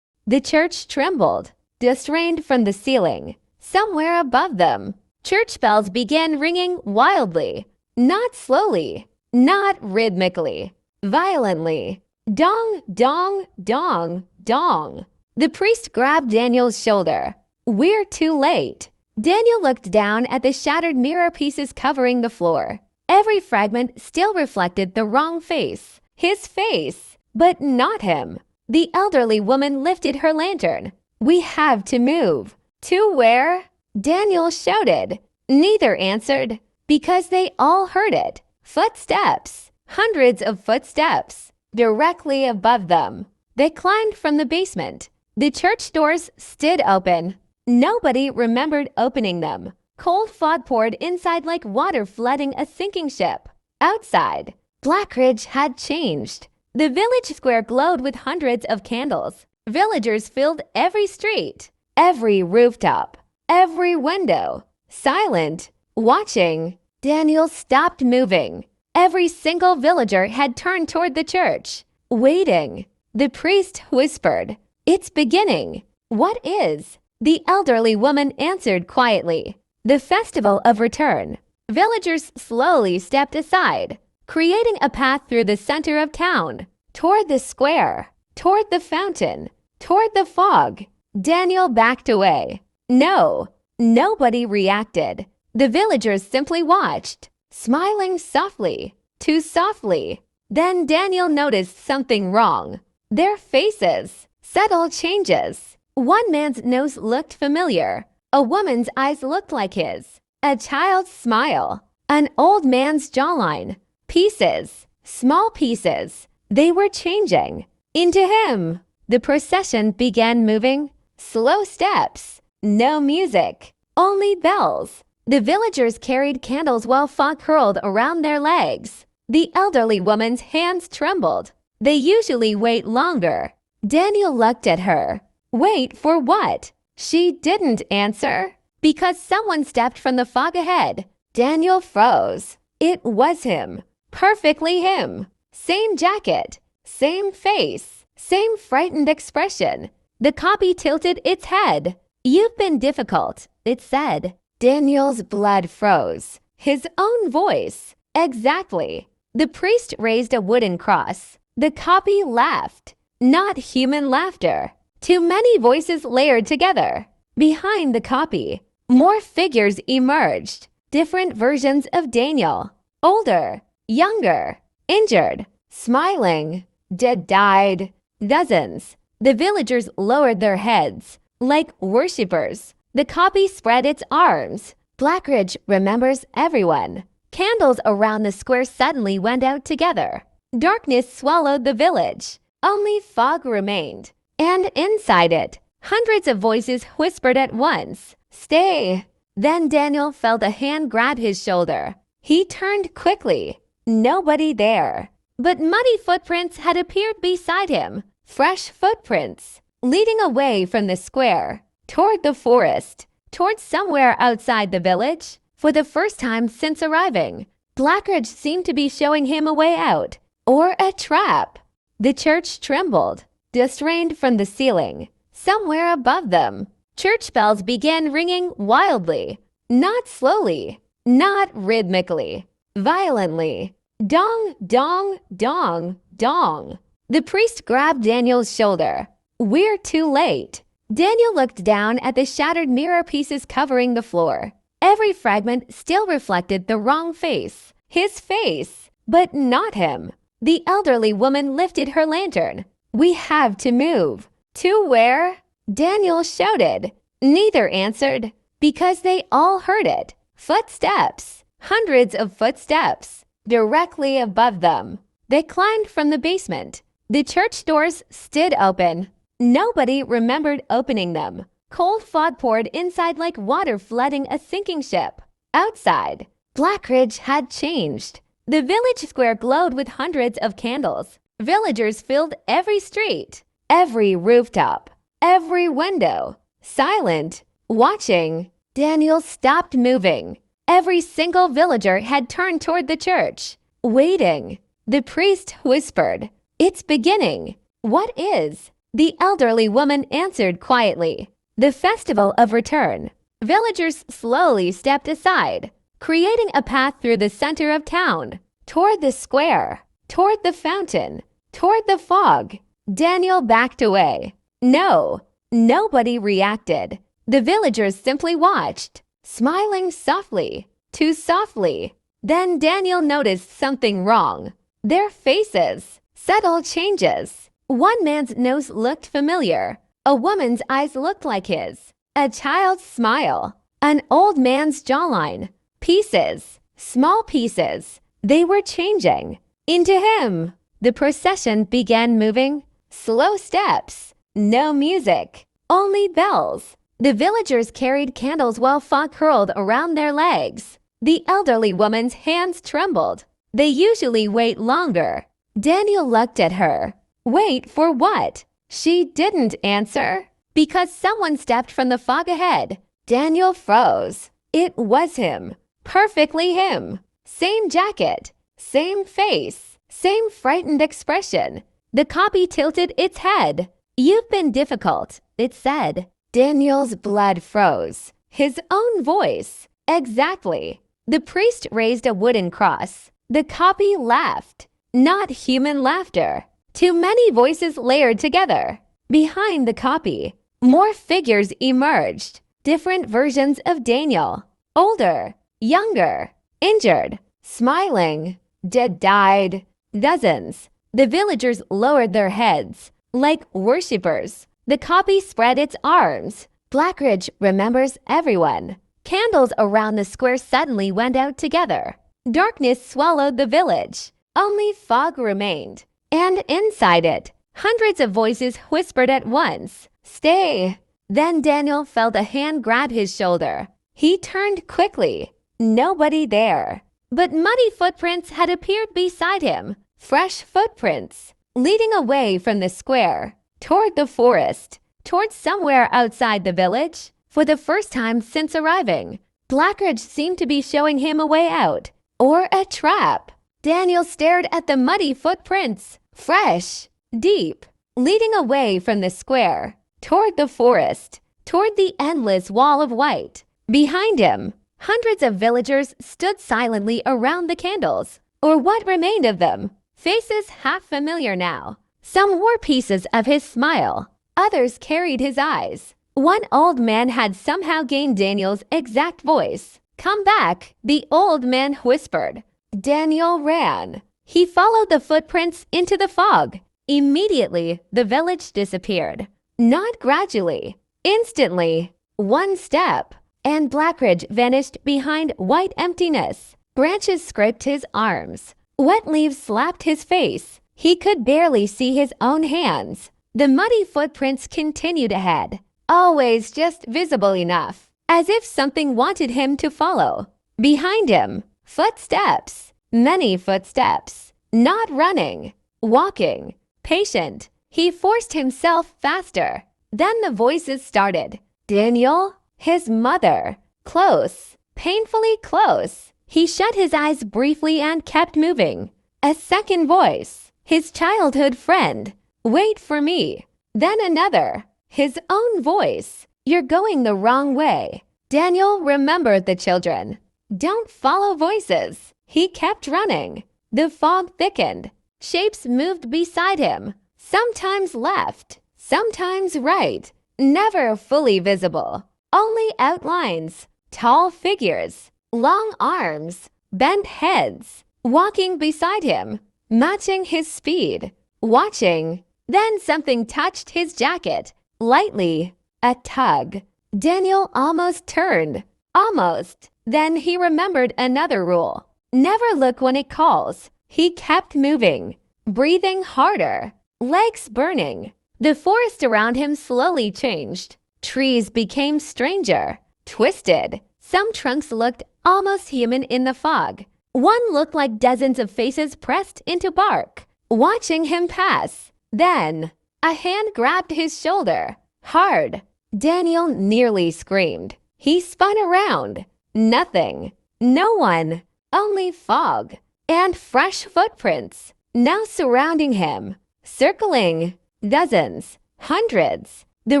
The church trembled. Dust rained from the ceiling. Somewhere above them, church bells began ringing wildly. Not slowly, not rhythmically, violently. Dong, dong, dong, dong. The priest grabbed Daniel's shoulder. We're too late. Daniel looked down at the shattered mirror pieces covering the floor. Every fragment still reflected the wrong face. His face, but not him. The elderly woman lifted her lantern. We have to move. To where? Daniel shouted. Neither answered. Because they all heard it. Footsteps. Hundreds of footsteps. Directly above them. They climbed from the basement. The church doors stood open. Nobody remembered opening them. Cold fog poured inside like water flooding a sinking ship. Outside, Blackridge had changed. The village square glowed with hundreds of candles. Villagers filled every street, every rooftop, every window. Silent, watching. Daniel stopped moving. Every single villager had turned toward the church, waiting. The priest whispered, It's beginning. What is? The elderly woman answered quietly. The festival of return. Villagers slowly stepped aside, creating a path through the center of town, toward the square, toward the fountain, toward the fog. Daniel backed away. No, nobody reacted. The villagers simply watched, smiling softly, too softly. Then Daniel noticed something wrong. Their faces, subtle changes. One man's nose looked familiar. A woman's eyes looked like his. A child's smile. An old man's jawline. Pieces, small pieces. They were changing. Into him. The procession began moving. Slow steps. No music. Only bells. The villagers carried candles while fog curled around their legs. The elderly woman's hands trembled. They usually wait longer. Daniel looked at her. Wait for what? She didn't answer. Because someone stepped from the fog ahead. Daniel froze. It was him. Perfectly him. Same jacket. Same face. Same frightened expression. The copy tilted its head. You've been difficult, it said. Daniel's blood froze. His own voice. Exactly. The priest raised a wooden cross. The copy laughed. Not human laughter. Too many voices layered together. Behind the copy, more figures emerged. Different versions of Daniel. Older, younger, injured, smiling, dead died. Dozens. The villagers lowered their heads. Like worshippers, the copy spread its arms. Blackridge remembers everyone. Candles around the square suddenly went out together. Darkness swallowed the village. Only fog remained. And inside it, hundreds of voices whispered at once, "Stay." Then Daniel felt a hand grab his shoulder. He turned quickly. Nobody there. But muddy footprints had appeared beside him. Fresh footprints, leading away from the square, toward the forest, toward somewhere outside the village. For the first time since arriving, Blackridge seemed to be showing him a way out, or a trap. The church trembled. Dust rained from the ceiling. Somewhere above them, church bells began ringing wildly, not slowly, not rhythmically, violently. Dong, dong, dong, dong. The priest grabbed Daniel's shoulder. "We're too late." Daniel looked down at the shattered mirror pieces covering the floor. Every fragment still reflected the wrong face. His face, but not him. The elderly woman lifted her lantern. "We have to move." "To where?" Daniel shouted. Neither answered, because they all heard it. Footsteps. Hundreds of footsteps. Directly above them. They climbed from the basement. The church doors stood open. Nobody remembered opening them. Cold fog poured inside like water flooding a sinking ship. Outside, Blackridge had changed. The village square glowed with hundreds of candles. Villagers filled every street, every rooftop, every window. Silent, watching. Daniel stopped moving. Every single villager had turned toward the church, waiting. The priest whispered, "It's beginning." "What is?" The elderly woman answered quietly. "The festival of return." Villagers slowly stepped aside, creating a path through the center of town, toward the square, toward the fountain, toward the fog. Daniel backed away. No, nobody reacted. The villagers simply watched, smiling softly, too softly. Then Daniel noticed something wrong. Their faces, subtle changes. One man's nose looked familiar. A woman's eyes looked like his. A child's smile. An old man's jawline. Pieces, small pieces. They were changing. Into him. The procession began moving. Slow steps. No music. Only bells. The villagers carried candles while fog curled around their legs. The elderly woman's hands trembled. They usually wait longer. Daniel looked at her. Wait for what? She didn't answer. Because someone stepped from the fog ahead. Daniel froze. It was him. Perfectly him. Same jacket. Same face. Same frightened expression. The copy tilted its head. "You've been difficult," it said. Daniel's blood froze. His own voice. Exactly. The priest raised a wooden cross. The copy laughed. Not human laughter. Too many voices layered together. Behind the copy, more figures emerged. Different versions of Daniel. Older, younger, injured, smiling, dead died. Dozens. The villagers lowered their heads. Like worshippers, the copy spread its arms. Blackridge remembers everyone. Candles around the square suddenly went out together. Darkness swallowed the village. Only fog remained. And inside it, hundreds of voices whispered at once, "Stay." Then Daniel felt a hand grab his shoulder. He turned quickly. Nobody there. But muddy footprints had appeared beside him. Fresh footprints, leading away from the square, toward the forest, toward somewhere outside the village. For the first time since arriving, Blackridge seemed to be showing him a way out, or a trap. Daniel stared at the muddy footprints, fresh, deep, leading away from the square, toward the forest, toward the endless wall of white. Behind him, Hundreds of villagers stood silently around the candles, or what remained of them, faces half familiar now. Some wore pieces of his smile, others carried his eyes. One old man had somehow gained Daniel's exact voice. "Come back," the old man whispered. Daniel ran. He followed the footprints into the fog. Immediately, the village disappeared. Not gradually, instantly, one step, and Blackridge vanished behind white emptiness. Branches scraped his arms. Wet leaves slapped his face. He could barely see his own hands. The muddy footprints continued ahead, always just visible enough, as if something wanted him to follow. Behind him, footsteps, many footsteps, not running, walking, patient. He forced himself faster. Then the voices started. Daniel, his mother, close, painfully close. He shut his eyes briefly and kept moving. A second voice, his childhood friend. "Wait for me." Then another, his own voice. "You're going the wrong way." Daniel remembered the children. Don't follow voices. He kept running. The fog thickened. Shapes moved beside him, sometimes left, sometimes right, never fully visible. Only outlines, tall figures, long arms, bent heads, walking beside him, matching his speed, watching. Then something touched his jacket, lightly, a tug. Daniel almost turned, almost. Then he remembered another rule. Never look when it calls. He kept moving, breathing harder, legs burning. The forest around him slowly changed. Trees became stranger, twisted. Some trunks looked almost human in the fog. One looked like dozens of faces pressed into bark, watching him pass. Then, a hand grabbed his shoulder, hard. Daniel nearly screamed. He spun around. Nothing. No one. Only fog. And fresh footprints, now surrounding him, circling, dozens, hundreds. The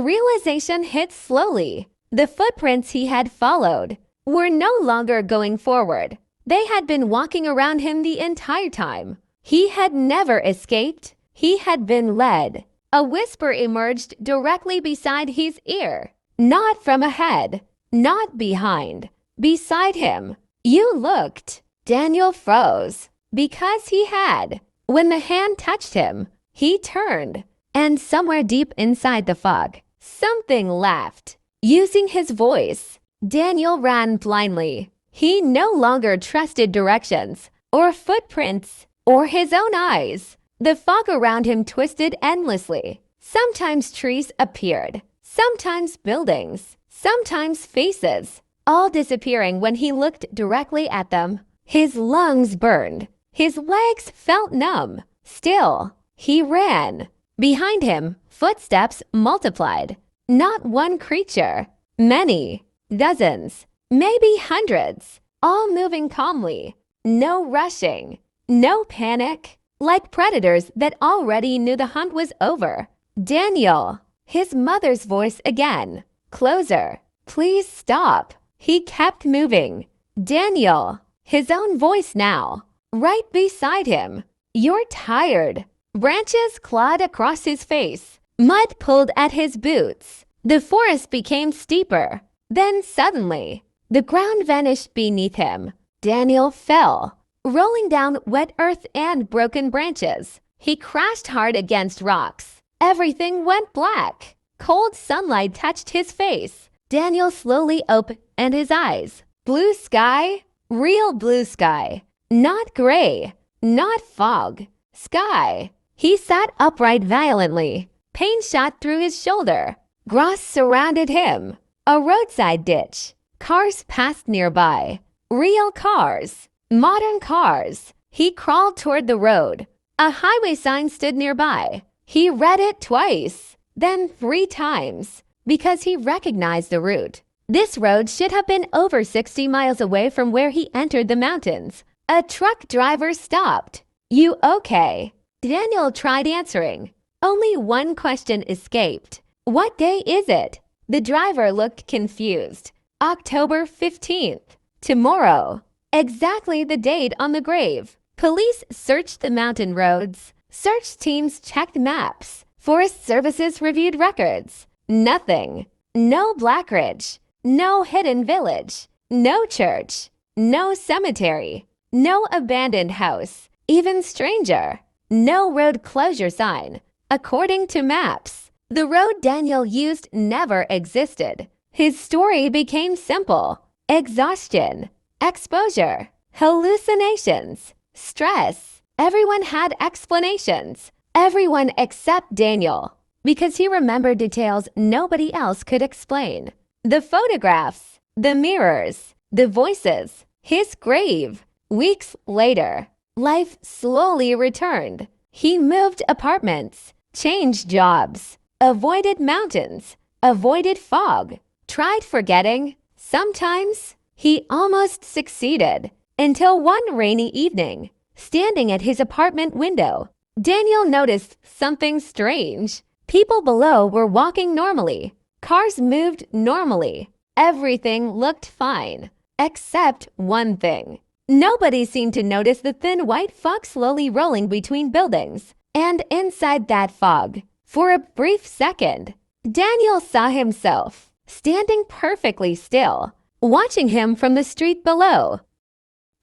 realization hit slowly. The footprints he had followed were no longer going forward. They had been walking around him the entire time. He had never escaped. He had been led. A whisper emerged directly beside his ear. Not from ahead, not behind, beside him. "You looked." Daniel froze, because he had. When the hand touched him, he turned, and somewhere deep inside the fog, something laughed. Using his voice, Daniel ran blindly. He no longer trusted directions, or footprints, or his own eyes. The fog around him twisted endlessly. Sometimes trees appeared, sometimes buildings, sometimes faces, all disappearing when he looked directly at them. His lungs burned. His legs felt numb. Still, he ran. Behind him, footsteps multiplied. Not one creature. Many. Dozens. Maybe hundreds. All moving calmly. No rushing. No panic. Like predators that already knew the hunt was over. "Daniel." His mother's voice again. Closer. "Please stop." He kept moving. "Daniel." His own voice now, right beside him. "You're tired." Branches clawed across his face. Mud pulled at his boots. The forest became steeper. Then suddenly, the ground vanished beneath him. Daniel fell, rolling down wet earth and broken branches. He crashed hard against rocks. Everything went black. Cold sunlight touched his face. Daniel slowly opened his eyes. Blue sky. Real blue sky. Not gray. Not fog. Sky. He sat upright violently. Pain shot through his shoulder. Grass surrounded him. A roadside ditch. Cars passed nearby. Real cars. Modern cars. He crawled toward the road. A highway sign stood nearby. He read it twice, then 3 times, because he recognized the route. This road should have been over 60 miles away from where he entered the mountains. A truck driver stopped. "You okay?" Daniel tried answering. Only one question escaped. "What day is it?" The driver looked confused. "October 15th. tomorrow. Exactly the date on the grave. Police searched the mountain roads. Search teams checked maps. Forest Services reviewed records. Nothing. No Blackridge. No hidden village. No church. No cemetery. No abandoned house. Even stranger. No road closure sign. According to maps, the road Daniel used never existed. His story became simple. Exhaustion, exposure, hallucinations, stress. Everyone had explanations. Everyone except Daniel, because he remembered details nobody else could explain. The photographs, the mirrors, the voices, his grave. Weeks later, life slowly returned. He moved apartments, changed jobs, avoided mountains, avoided fog, tried forgetting. Sometimes he almost succeeded until one rainy evening, standing at his apartment window, Daniel noticed something strange. People below were walking normally. Cars moved normally. Everything looked fine, except one thing. Nobody seemed to notice the thin white fog slowly rolling between buildings. And inside that fog, for a brief second, Daniel saw himself standing perfectly still, watching him from the street below.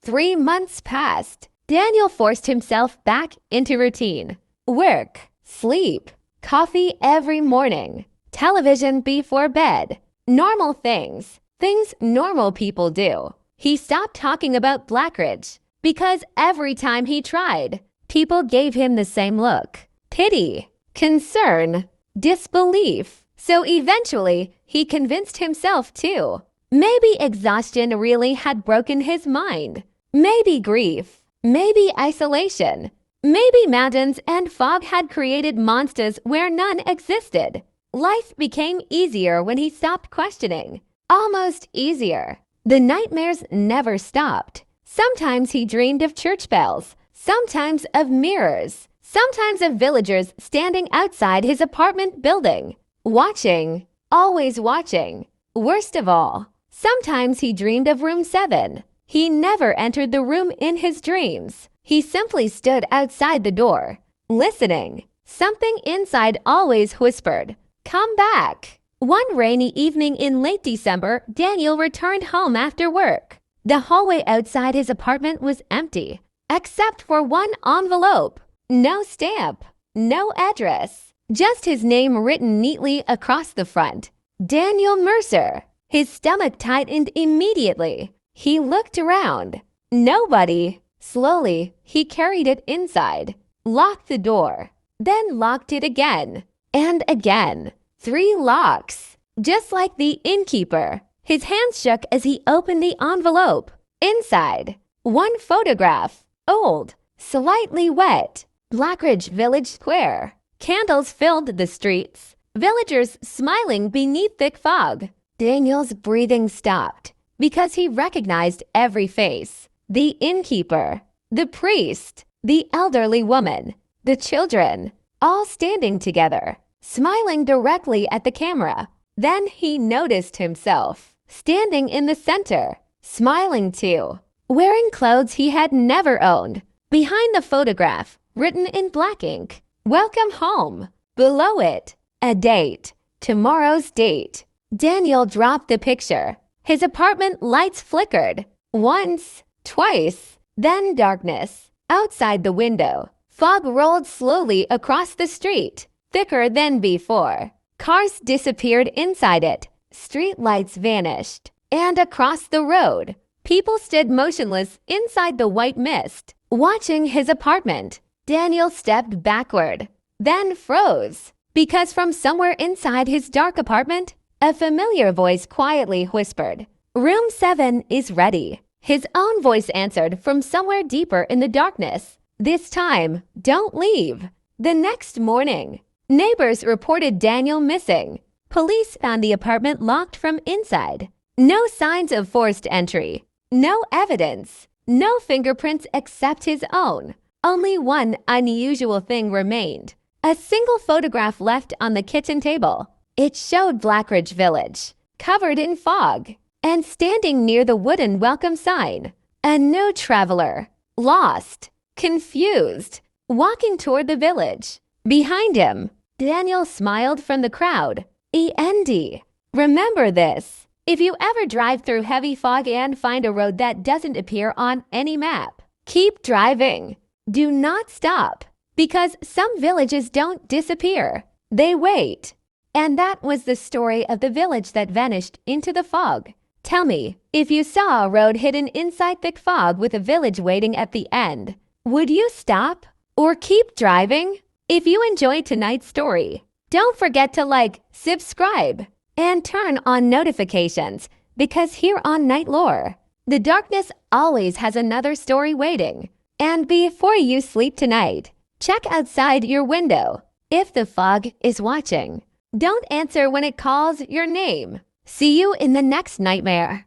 3 months passed. Daniel forced himself back into routine. Work, sleep, coffee every morning, television before bed. Normal things normal people do. He stopped talking about Blackridge because every time he tried, people gave him the same look. Pity, concern, disbelief. So eventually, he convinced himself too. Maybe exhaustion really had broken his mind. Maybe grief. Maybe isolation. Maybe mountains and fog had created monsters where none existed. Life became easier when he stopped questioning. Almost easier. The nightmares never stopped. Sometimes he dreamed of church bells. Sometimes of mirrors. Sometimes of villagers standing outside his apartment building. Watching. Always watching. Worst of all, sometimes he dreamed of room 7. He never entered the room in his dreams. He simply stood outside the door, listening. Something inside always whispered, "Come back." One rainy evening in late December, Daniel returned home after work. The hallway outside his apartment was empty, except for one envelope. No stamp, no address, just his name written neatly across the front. Daniel Mercer. His stomach tightened immediately. He looked around. Nobody. Slowly, he carried it inside, locked the door, then locked it again and again. 3 locks, just like the innkeeper. His hands shook as he opened the envelope. Inside, one photograph, old, slightly wet. Blackridge Village Square. Candles filled the streets, villagers smiling beneath thick fog. Daniel's breathing stopped because he recognized every face. The innkeeper, the priest, the elderly woman, the children, all standing together, smiling directly at the camera. Then he noticed himself, standing in the center, smiling too, wearing clothes he had never owned. Behind the photograph, written in black ink, "Welcome home." Below it, a date, tomorrow's date. Daniel dropped the picture. His apartment lights flickered. Once, twice, then darkness. Outside the window, fog rolled slowly across the street, thicker than before. Cars disappeared inside it. Street lights vanished. And across the road, people stood motionless inside the white mist, watching his apartment. Daniel stepped backward, then froze, because from somewhere inside his dark apartment, a familiar voice quietly whispered, "Room 7 is ready." His own voice answered from somewhere deeper in the darkness, "This time, don't leave." The next morning, neighbors reported Daniel missing. Police found the apartment locked from inside. No signs of forced entry. No evidence. No fingerprints except his own. Only one unusual thing remained. A single photograph left on the kitchen table. It showed Blackridge Village, covered in fog. and standing near the wooden welcome sign, a new traveler, lost, confused, walking toward the village. Behind him, Daniel smiled from the crowd. END. Remember this. If you ever drive through heavy fog and find a road that doesn't appear on any map, keep driving. Do not stop, because some villages don't disappear. They wait. And that was the story of the village that vanished into the fog. Tell me, if you saw a road hidden inside thick fog with a village waiting at the end, would you stop or keep driving? If you enjoyed tonight's story, don't forget to like, subscribe, and turn on notifications, because here on Night Lore, the darkness always has another story waiting. And before you sleep tonight, check outside your window if the fog is watching. Don't answer when it calls your name. See you in the next nightmare.